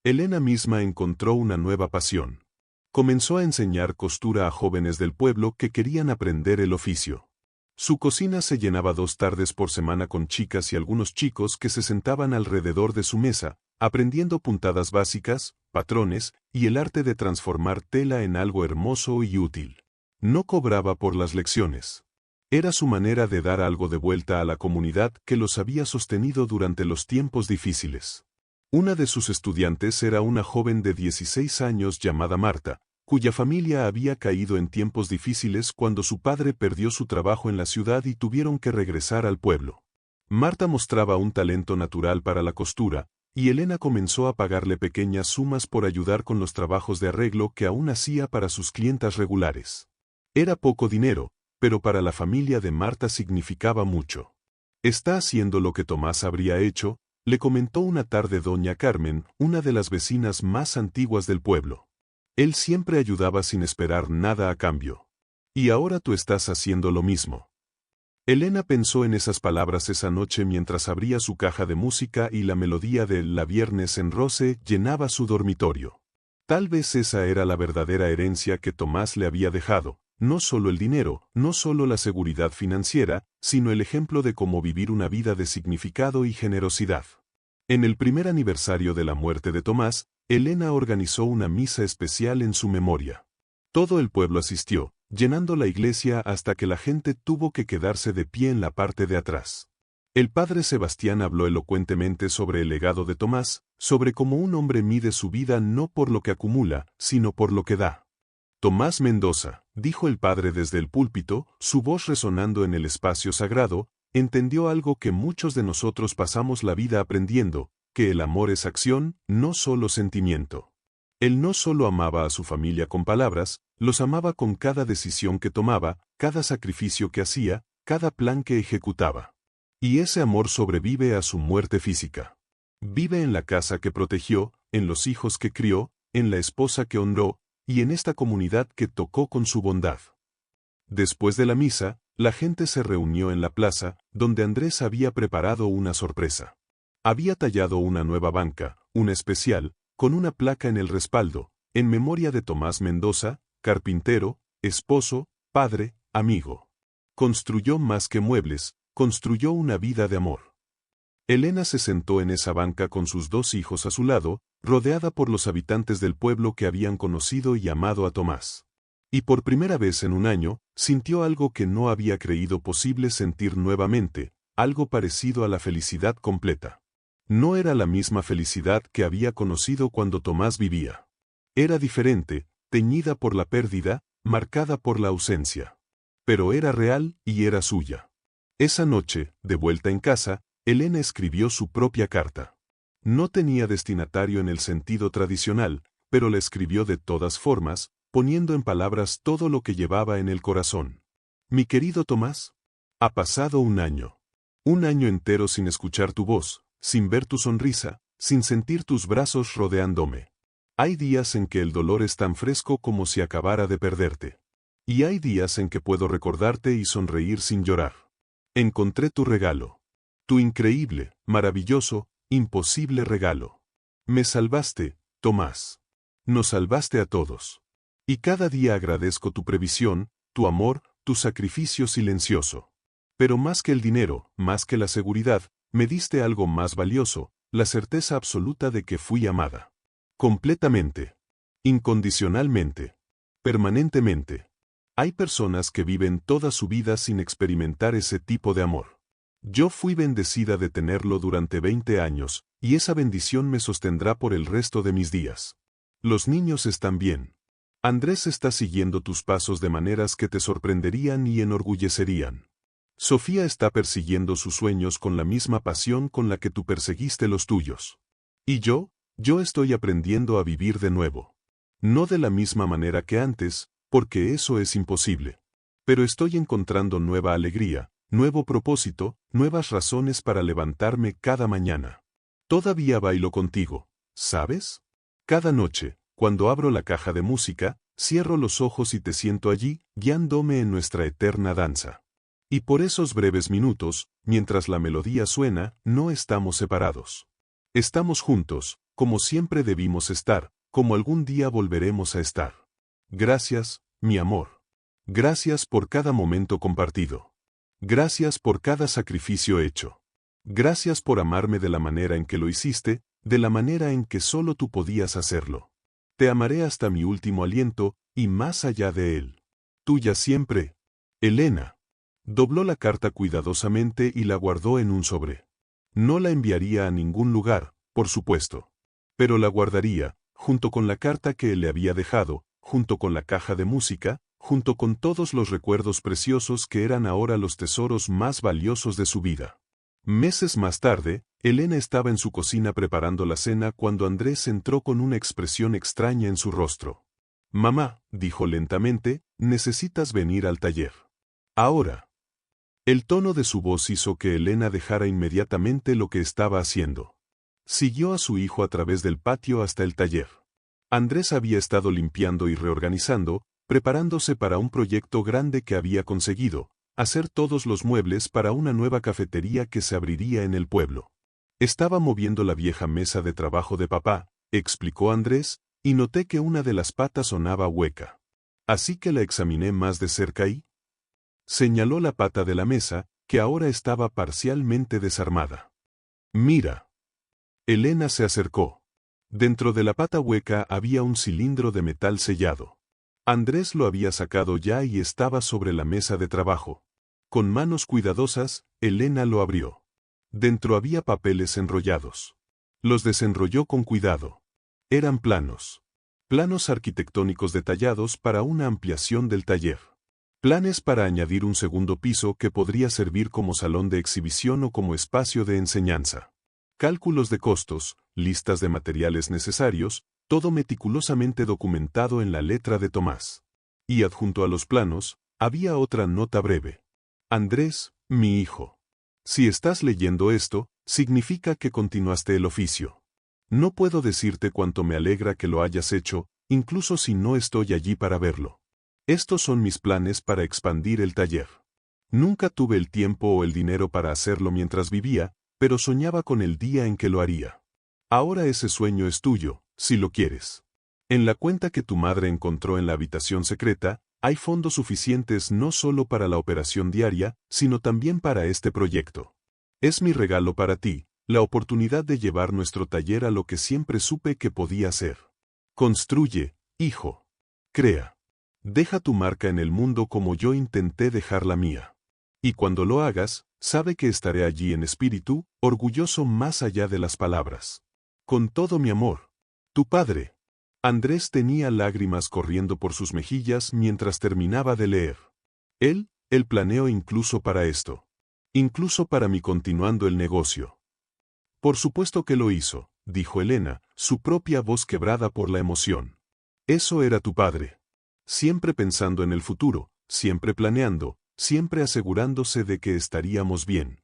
Elena misma encontró una nueva pasión. Comenzó a enseñar costura a jóvenes del pueblo que querían aprender el oficio. Su cocina se llenaba 2 tardes por semana con chicas y algunos chicos que se sentaban alrededor de su mesa, aprendiendo puntadas básicas, patrones, y el arte de transformar tela en algo hermoso y útil. No cobraba por las lecciones. Era su manera de dar algo de vuelta a la comunidad que los había sostenido durante los tiempos difíciles. Una de sus estudiantes era una joven de 16 años llamada Marta, cuya familia había caído en tiempos difíciles cuando su padre perdió su trabajo en la ciudad y tuvieron que regresar al pueblo. Marta mostraba un talento natural para la costura, y Elena comenzó a pagarle pequeñas sumas por ayudar con los trabajos de arreglo que aún hacía para sus clientas regulares. Era poco dinero, pero para la familia de Marta significaba mucho. Está haciendo lo que Tomás habría hecho, le comentó una tarde doña Carmen, una de las vecinas más antiguas del pueblo. Él siempre ayudaba sin esperar nada a cambio. Y ahora tú estás haciendo lo mismo. Elena pensó en esas palabras esa noche mientras abría su caja de música y la melodía de La Viernes en Rose llenaba su dormitorio. Tal vez esa era la verdadera herencia que Tomás le había dejado, no solo el dinero, no solo la seguridad financiera, sino el ejemplo de cómo vivir una vida de significado y generosidad. En el primer aniversario de la muerte de Tomás, Elena organizó una misa especial en su memoria. Todo el pueblo asistió, llenando la iglesia hasta que la gente tuvo que quedarse de pie en la parte de atrás. El padre Sebastián habló elocuentemente sobre el legado de Tomás, sobre cómo un hombre mide su vida no por lo que acumula, sino por lo que da. Tomás Mendoza, dijo el padre desde el púlpito, su voz resonando en el espacio sagrado, entendió algo que muchos de nosotros pasamos la vida aprendiendo, que el amor es acción, no solo sentimiento. Él no solo amaba a su familia con palabras, los amaba con cada decisión que tomaba, cada sacrificio que hacía, cada plan que ejecutaba. Y ese amor sobrevive a su muerte física. Vive en la casa que protegió, en los hijos que crió, en la esposa que honró, y en esta comunidad que tocó con su bondad. Después de la misa, la gente se reunió en la plaza, donde Andrés había preparado una sorpresa. Había tallado una nueva banca, una especial, con una placa en el respaldo, en memoria de Tomás Mendoza, carpintero, esposo, padre, amigo. Construyó más que muebles, construyó una vida de amor. Elena se sentó en esa banca con sus 2 hijos a su lado, rodeada por los habitantes del pueblo que habían conocido y amado a Tomás. Y por primera vez en un año, sintió algo que no había creído posible sentir nuevamente, algo parecido a la felicidad completa. No era la misma felicidad que había conocido cuando Tomás vivía. Era diferente, teñida por la pérdida, marcada por la ausencia. Pero era real y era suya. Esa noche, de vuelta en casa, Elena escribió su propia carta. No tenía destinatario en el sentido tradicional, pero la escribió de todas formas, poniendo en palabras todo lo que llevaba en el corazón. Mi querido Tomás, ha pasado un año. Un año entero sin escuchar tu voz, sin ver tu sonrisa, sin sentir tus brazos rodeándome. Hay días en que el dolor es tan fresco como si acabara de perderte. Y hay días en que puedo recordarte y sonreír sin llorar. Encontré tu regalo. Tu increíble, maravilloso, imposible regalo. Me salvaste, Tomás. Nos salvaste a todos. Y cada día agradezco tu previsión, tu amor, tu sacrificio silencioso. Pero más que el dinero, más que la seguridad, me diste algo más valioso, la certeza absoluta de que fui amada. Completamente. Incondicionalmente. Permanentemente. Hay personas que viven toda su vida sin experimentar ese tipo de amor. Yo fui bendecida de tenerlo durante 20 años, y esa bendición me sostendrá por el resto de mis días. Los niños están bien. Andrés está siguiendo tus pasos de maneras que te sorprenderían y enorgullecerían. Sofía está persiguiendo sus sueños con la misma pasión con la que tú perseguiste los tuyos. Y yo estoy aprendiendo a vivir de nuevo. No de la misma manera que antes, porque eso es imposible. Pero estoy encontrando nueva alegría, nuevo propósito, nuevas razones para levantarme cada mañana. Todavía bailo contigo, ¿sabes? Cada noche, cuando abro la caja de música, cierro los ojos y te siento allí, guiándome en nuestra eterna danza. Y por esos breves minutos, mientras la melodía suena, no estamos separados. Estamos juntos, como siempre debimos estar, como algún día volveremos a estar. Gracias, mi amor. Gracias por cada momento compartido. Gracias por cada sacrificio hecho. Gracias por amarme de la manera en que lo hiciste, de la manera en que solo tú podías hacerlo. Te amaré hasta mi último aliento, y más allá de él. Tuya siempre, Elena. Dobló la carta cuidadosamente y la guardó en un sobre. No la enviaría a ningún lugar, por supuesto. Pero la guardaría, junto con la carta que él le había dejado, junto con la caja de música, junto con todos los recuerdos preciosos que eran ahora los tesoros más valiosos de su vida. Meses más tarde, Elena estaba en su cocina preparando la cena cuando Andrés entró con una expresión extraña en su rostro. Mamá, dijo lentamente, necesitas venir al taller. Ahora. El tono de su voz hizo que Elena dejara inmediatamente lo que estaba haciendo. Siguió a su hijo a través del patio hasta el taller. Andrés había estado limpiando y reorganizando, preparándose para un proyecto grande que había conseguido, hacer todos los muebles para una nueva cafetería que se abriría en el pueblo. Estaba moviendo la vieja mesa de trabajo de papá, explicó Andrés, y noté que una de las patas sonaba hueca. Así que la examiné más de cerca y... Señaló la pata de la mesa, que ahora estaba parcialmente desarmada. Mira. Elena se acercó. Dentro de la pata hueca había un cilindro de metal sellado. Andrés lo había sacado ya y estaba sobre la mesa de trabajo. Con manos cuidadosas, Elena lo abrió. Dentro había papeles enrollados. Los desenrolló con cuidado. Eran planos. Planos arquitectónicos detallados para una ampliación del taller. Planes para añadir un segundo piso que podría servir como salón de exhibición o como espacio de enseñanza. Cálculos de costos, listas de materiales necesarios, todo meticulosamente documentado en la letra de Tomás. Y adjunto a los planos, había otra nota breve. Andrés, mi hijo. Si estás leyendo esto, significa que continuaste el oficio. No puedo decirte cuánto me alegra que lo hayas hecho, incluso si no estoy allí para verlo. Estos son mis planes para expandir el taller. Nunca tuve el tiempo o el dinero para hacerlo mientras vivía, pero soñaba con el día en que lo haría. Ahora ese sueño es tuyo, si lo quieres. En la cuenta que tu madre encontró en la habitación secreta, hay fondos suficientes no solo para la operación diaria, sino también para este proyecto. Es mi regalo para ti, la oportunidad de llevar nuestro taller a lo que siempre supe que podía ser. Construye, hijo. Crea. Deja tu marca en el mundo como yo intenté dejar la mía. Y cuando lo hagas, sabe que estaré allí en espíritu, orgulloso más allá de las palabras. Con todo mi amor. Tu padre. Andrés tenía lágrimas corriendo por sus mejillas mientras terminaba de leer. Él planeó incluso para esto. Incluso para mí continuando el negocio. Por supuesto que lo hizo, dijo Elena, su propia voz quebrada por la emoción. Eso era tu padre. Siempre pensando en el futuro, siempre planeando, siempre asegurándose de que estaríamos bien.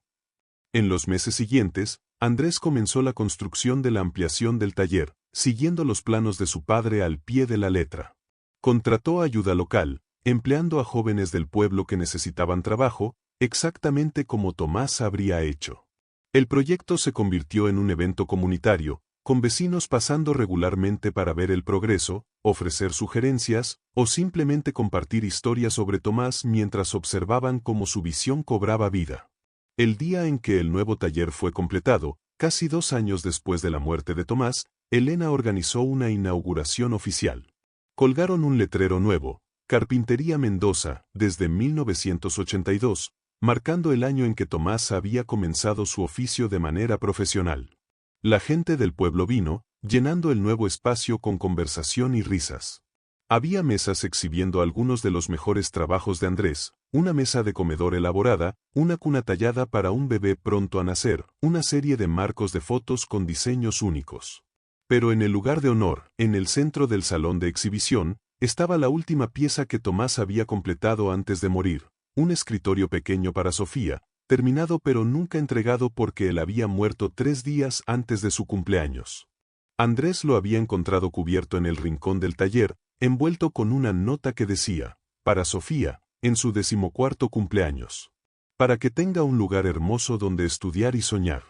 En los meses siguientes, Andrés comenzó la construcción de la ampliación del taller, siguiendo los planos de su padre al pie de la letra. Contrató ayuda local, empleando a jóvenes del pueblo que necesitaban trabajo, exactamente como Tomás habría hecho. El proyecto se convirtió en un evento comunitario, con vecinos pasando regularmente para ver el progreso, ofrecer sugerencias, o simplemente compartir historias sobre Tomás mientras observaban cómo su visión cobraba vida. El día en que el nuevo taller fue completado, casi 2 años después de la muerte de Tomás, Elena organizó una inauguración oficial. Colgaron un letrero nuevo, Carpintería Mendoza, desde 1982, marcando el año en que Tomás había comenzado su oficio de manera profesional. La gente del pueblo vino, llenando el nuevo espacio con conversación y risas. Había mesas exhibiendo algunos de los mejores trabajos de Andrés, una mesa de comedor elaborada, una cuna tallada para un bebé pronto a nacer, una serie de marcos de fotos con diseños únicos. Pero en el lugar de honor, en el centro del salón de exhibición, estaba la última pieza que Tomás había completado antes de morir, un escritorio pequeño para Sofía, terminado pero nunca entregado porque él había muerto 3 días antes de su cumpleaños. Andrés lo había encontrado cubierto en el rincón del taller, envuelto con una nota que decía, para Sofía, en su 14º cumpleaños. Para que tenga un lugar hermoso donde estudiar y soñar.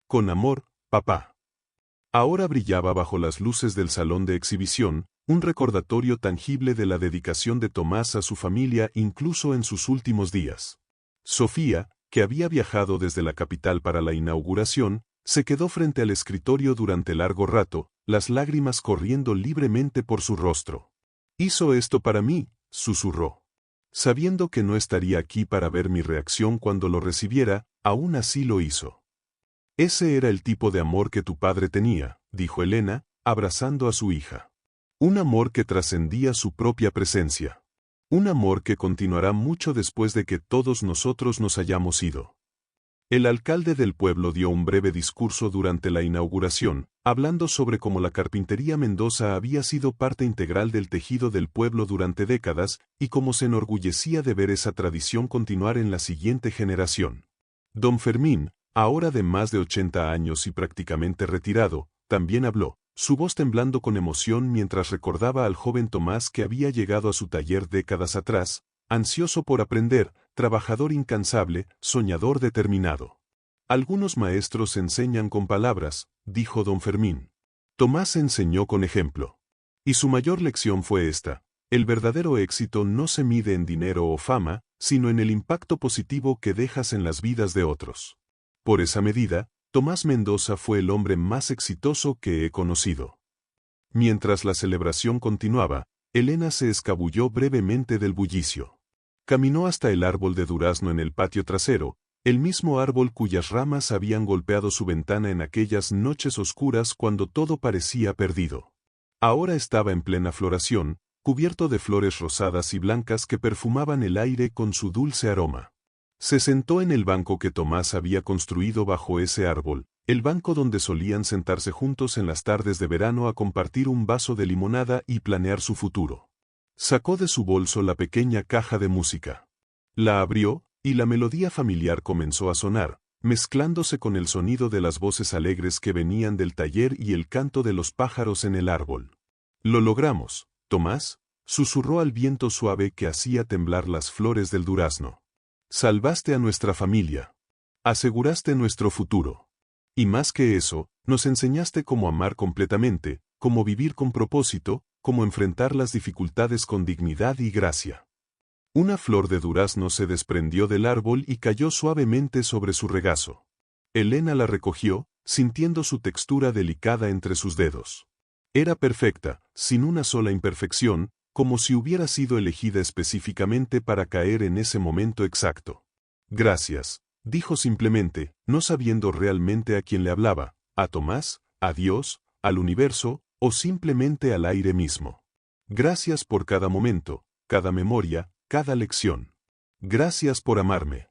Con amor, papá. Ahora brillaba bajo las luces del salón de exhibición, un recordatorio tangible de la dedicación de Tomás a su familia incluso en sus últimos días. Sofía, que había viajado desde la capital para la inauguración, se quedó frente al escritorio durante largo rato, las lágrimas corriendo libremente por su rostro. «Hizo esto para mí», susurró. Sabiendo que no estaría aquí para ver mi reacción cuando lo recibiera, aún así lo hizo. «Ese era el tipo de amor que tu padre tenía», dijo Elena, abrazando a su hija. «Un amor que trascendía su propia presencia. Un amor que continuará mucho después de que todos nosotros nos hayamos ido». El alcalde del pueblo dio un breve discurso durante la inauguración, hablando sobre cómo la carpintería Mendoza había sido parte integral del tejido del pueblo durante décadas y cómo se enorgullecía de ver esa tradición continuar en la siguiente generación. Don Fermín, ahora de más de 80 años y prácticamente retirado, también habló, su voz temblando con emoción mientras recordaba al joven Tomás que había llegado a su taller décadas atrás, ansioso por aprender, trabajador incansable, soñador determinado. Algunos maestros enseñan con palabras, dijo don Fermín. Tomás enseñó con ejemplo. Y su mayor lección fue esta: el verdadero éxito no se mide en dinero o fama, sino en el impacto positivo que dejas en las vidas de otros. Por esa medida, Tomás Mendoza fue el hombre más exitoso que he conocido. Mientras la celebración continuaba, Elena se escabulló brevemente del bullicio. Caminó hasta el árbol de durazno en el patio trasero, el mismo árbol cuyas ramas habían golpeado su ventana en aquellas noches oscuras cuando todo parecía perdido. Ahora estaba en plena floración, cubierto de flores rosadas y blancas que perfumaban el aire con su dulce aroma. Se sentó en el banco que Tomás había construido bajo ese árbol, el banco donde solían sentarse juntos en las tardes de verano a compartir un vaso de limonada y planear su futuro. Sacó de su bolso la pequeña caja de música. La abrió, y la melodía familiar comenzó a sonar, mezclándose con el sonido de las voces alegres que venían del taller y el canto de los pájaros en el árbol. «Lo logramos, Tomás», susurró al viento suave que hacía temblar las flores del durazno. «Salvaste a nuestra familia. Aseguraste nuestro futuro. Y más que eso, nos enseñaste cómo amar completamente, cómo vivir con propósito, cómo enfrentar las dificultades con dignidad y gracia». Una flor de durazno se desprendió del árbol y cayó suavemente sobre su regazo. Elena la recogió, sintiendo su textura delicada entre sus dedos. Era perfecta, sin una sola imperfección, como si hubiera sido elegida específicamente para caer en ese momento exacto. Gracias, dijo simplemente, no sabiendo realmente a quién le hablaba, a Tomás, a Dios, al universo, o simplemente al aire mismo. Gracias por cada momento, cada memoria, cada lección. Gracias por amarme.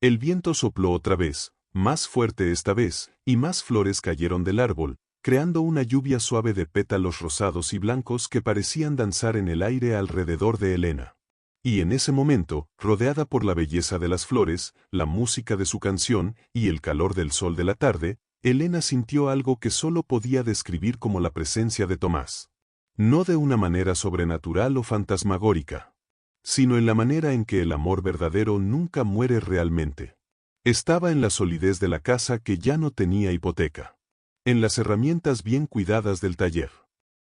El viento sopló otra vez, más fuerte esta vez, y más flores cayeron del árbol, creando una lluvia suave de pétalos rosados y blancos que parecían danzar en el aire alrededor de Elena. Y en ese momento, rodeada por la belleza de las flores, la música de su canción y el calor del sol de la tarde, Elena sintió algo que solo podía describir como la presencia de Tomás. No de una manera sobrenatural o fantasmagórica, sino en la manera en que el amor verdadero nunca muere realmente. Estaba en la solidez de la casa que ya no tenía hipoteca. En las herramientas bien cuidadas del taller.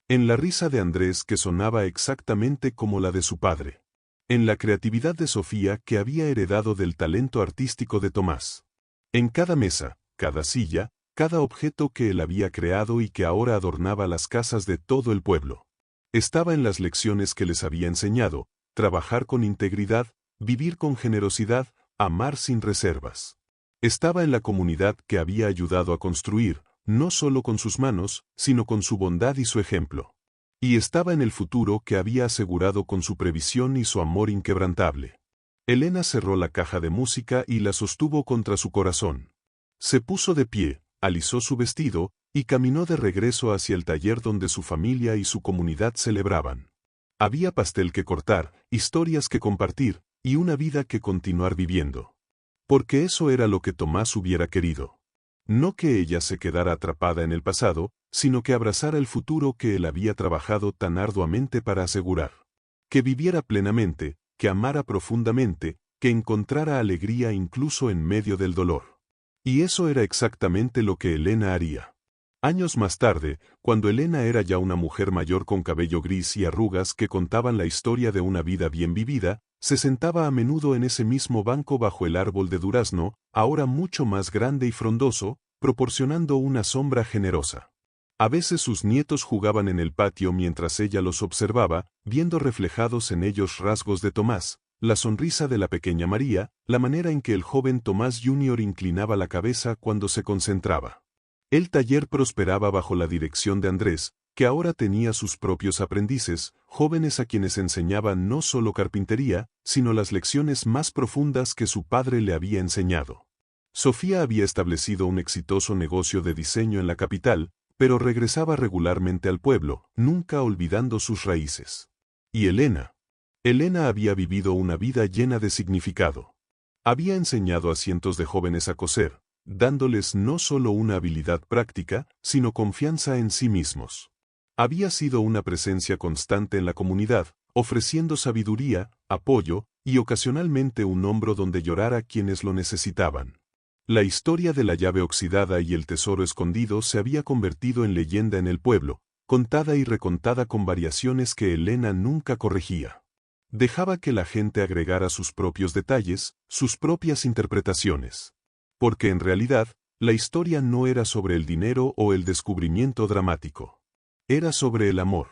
En la risa de Andrés que sonaba exactamente como la de su padre. En la creatividad de Sofía que había heredado del talento artístico de Tomás. En cada mesa, cada silla, cada objeto que él había creado y que ahora adornaba las casas de todo el pueblo. Estaba en las lecciones que les había enseñado, trabajar con integridad, vivir con generosidad, amar sin reservas. Estaba en la comunidad que había ayudado a construir, no solo con sus manos, sino con su bondad y su ejemplo. Y estaba en el futuro que había asegurado con su previsión y su amor inquebrantable. Elena cerró la caja de música y la sostuvo contra su corazón. Se puso de pie, alisó su vestido, y caminó de regreso hacia el taller donde su familia y su comunidad celebraban. Había pastel que cortar, historias que compartir, y una vida que continuar viviendo. Porque eso era lo que Tomás hubiera querido. No que ella se quedara atrapada en el pasado, sino que abrazara el futuro que él había trabajado tan arduamente para asegurar. Que viviera plenamente, que amara profundamente, que encontrara alegría incluso en medio del dolor. Y eso era exactamente lo que Elena haría. Años más tarde, cuando Elena era ya una mujer mayor con cabello gris y arrugas que contaban la historia de una vida bien vivida, se sentaba a menudo en ese mismo banco bajo el árbol de durazno, ahora mucho más grande y frondoso, proporcionando una sombra generosa. A veces sus nietos jugaban en el patio mientras ella los observaba, viendo reflejados en ellos rasgos de Tomás, la sonrisa de la pequeña María, la manera en que el joven Tomás Jr. inclinaba la cabeza cuando se concentraba. El taller prosperaba bajo la dirección de Andrés, que ahora tenía sus propios aprendices, jóvenes a quienes enseñaba no solo carpintería, sino las lecciones más profundas que su padre le había enseñado. Sofía había establecido un exitoso negocio de diseño en la capital, pero regresaba regularmente al pueblo, nunca olvidando sus raíces. Y Elena. Elena había vivido una vida llena de significado. Había enseñado a cientos de jóvenes a coser, dándoles no solo una habilidad práctica, sino confianza en sí mismos. Había sido una presencia constante en la comunidad, ofreciendo sabiduría, apoyo, y ocasionalmente un hombro donde llorar a quienes lo necesitaban. La historia de la llave oxidada y el tesoro escondido se había convertido en leyenda en el pueblo, contada y recontada con variaciones que Elena nunca corregía. Dejaba que la gente agregara sus propios detalles, sus propias interpretaciones. Porque en realidad, la historia no era sobre el dinero o el descubrimiento dramático. Era sobre el amor.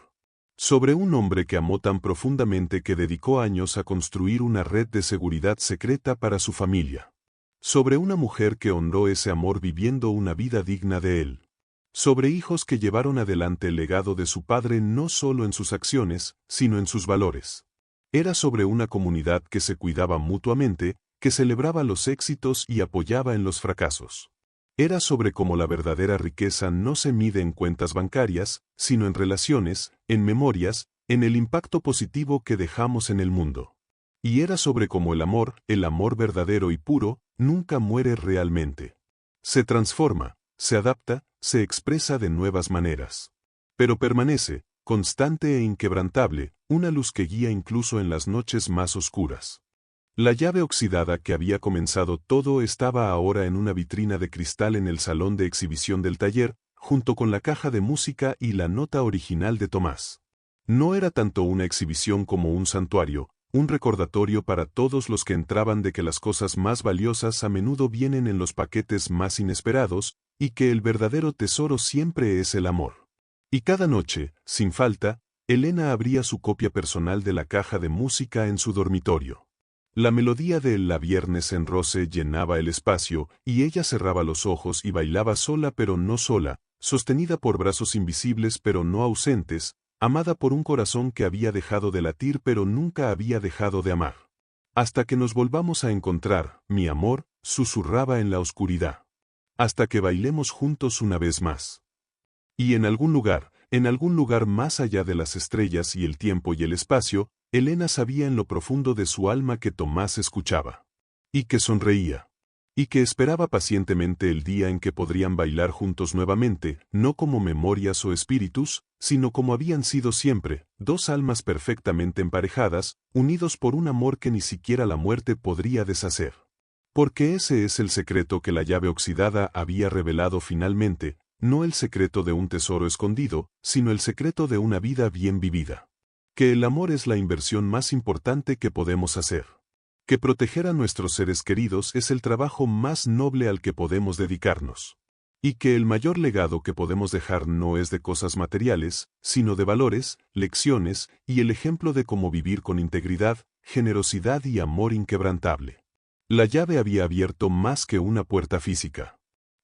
Sobre un hombre que amó tan profundamente que dedicó años a construir una red de seguridad secreta para su familia. Sobre una mujer que honró ese amor viviendo una vida digna de él. Sobre hijos que llevaron adelante el legado de su padre no solo en sus acciones, sino en sus valores. Era sobre una comunidad que se cuidaba mutuamente, que celebraba los éxitos y apoyaba en los fracasos. Era sobre cómo la verdadera riqueza no se mide en cuentas bancarias, sino en relaciones, en memorias, en el impacto positivo que dejamos en el mundo. Y era sobre cómo el amor verdadero y puro, nunca muere realmente. Se transforma, se adapta, se expresa de nuevas maneras. Pero permanece, constante e inquebrantable, una luz que guía incluso en las noches más oscuras. La llave oxidada que había comenzado todo estaba ahora en una vitrina de cristal en el salón de exhibición del taller, junto con la caja de música y la nota original de Tomás. No era tanto una exhibición como un santuario, un recordatorio para todos los que entraban de que las cosas más valiosas a menudo vienen en los paquetes más inesperados, y que el verdadero tesoro siempre es el amor. Y cada noche, sin falta, Elena abría su copia personal de la caja de música en su dormitorio. La melodía de La Viernes en Rose llenaba el espacio, y ella cerraba los ojos y bailaba sola pero no sola, sostenida por brazos invisibles pero no ausentes, amada por un corazón que había dejado de latir pero nunca había dejado de amar. Hasta que nos volvamos a encontrar, mi amor, susurraba en la oscuridad. Hasta que bailemos juntos una vez más. Y en algún lugar más allá de las estrellas y el tiempo y el espacio, Elena sabía en lo profundo de su alma que Tomás escuchaba. Y que sonreía. Y que esperaba pacientemente el día en que podrían bailar juntos nuevamente, no como memorias o espíritus, sino como habían sido siempre, dos almas perfectamente emparejadas, unidos por un amor que ni siquiera la muerte podría deshacer. Porque ese es el secreto que la llave oxidada había revelado finalmente, no el secreto de un tesoro escondido, sino el secreto de una vida bien vivida. Que el amor es la inversión más importante que podemos hacer. Que proteger a nuestros seres queridos es el trabajo más noble al que podemos dedicarnos. Y que el mayor legado que podemos dejar no es de cosas materiales, sino de valores, lecciones y el ejemplo de cómo vivir con integridad, generosidad y amor inquebrantable. La llave había abierto más que una puerta física.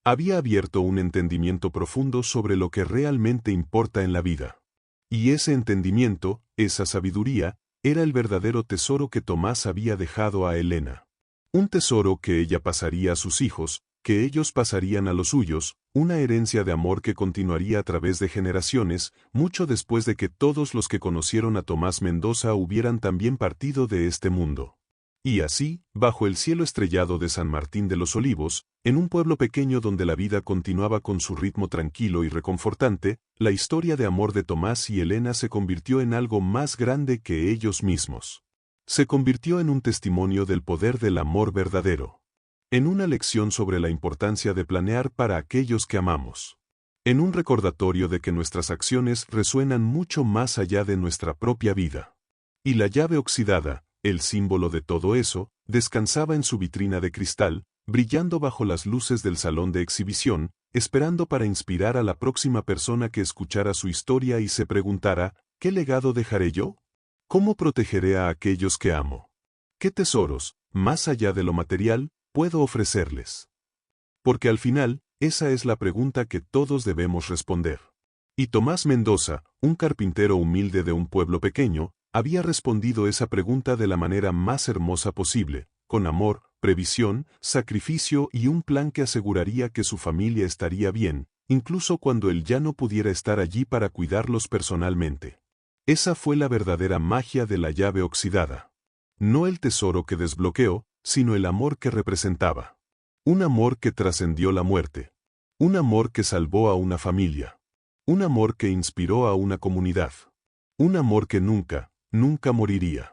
Había abierto un entendimiento profundo sobre lo que realmente importa en la vida. Y ese entendimiento, esa sabiduría, era el verdadero tesoro que Tomás había dejado a Elena. Un tesoro que ella pasaría a sus hijos, que ellos pasarían a los suyos, una herencia de amor que continuaría a través de generaciones, mucho después de que todos los que conocieron a Tomás Mendoza hubieran también partido de este mundo. Y así, bajo el cielo estrellado de San Martín de los Olivos, en un pueblo pequeño donde la vida continuaba con su ritmo tranquilo y reconfortante, la historia de amor de Tomás y Elena se convirtió en algo más grande que ellos mismos. Se convirtió en un testimonio del poder del amor verdadero. En una lección sobre la importancia de planear para aquellos que amamos. En un recordatorio de que nuestras acciones resuenan mucho más allá de nuestra propia vida. Y la llave oxidada, el símbolo de todo eso, descansaba en su vitrina de cristal, brillando bajo las luces del salón de exhibición, esperando para inspirar a la próxima persona que escuchara su historia y se preguntara, ¿qué legado dejaré yo? ¿Cómo protegeré a aquellos que amo? ¿Qué tesoros, más allá de lo material, puedo ofrecerles? Porque al final, esa es la pregunta que todos debemos responder. Y Tomás Mendoza, un carpintero humilde de un pueblo pequeño, había respondido esa pregunta de la manera más hermosa posible, con amor, previsión, sacrificio y un plan que aseguraría que su familia estaría bien, incluso cuando él ya no pudiera estar allí para cuidarlos personalmente. Esa fue la verdadera magia de la llave oxidada. No el tesoro que desbloqueó, sino el amor que representaba. Un amor que trascendió la muerte. Un amor que salvó a una familia. Un amor que inspiró a una comunidad. Un amor que nunca, nunca moriría.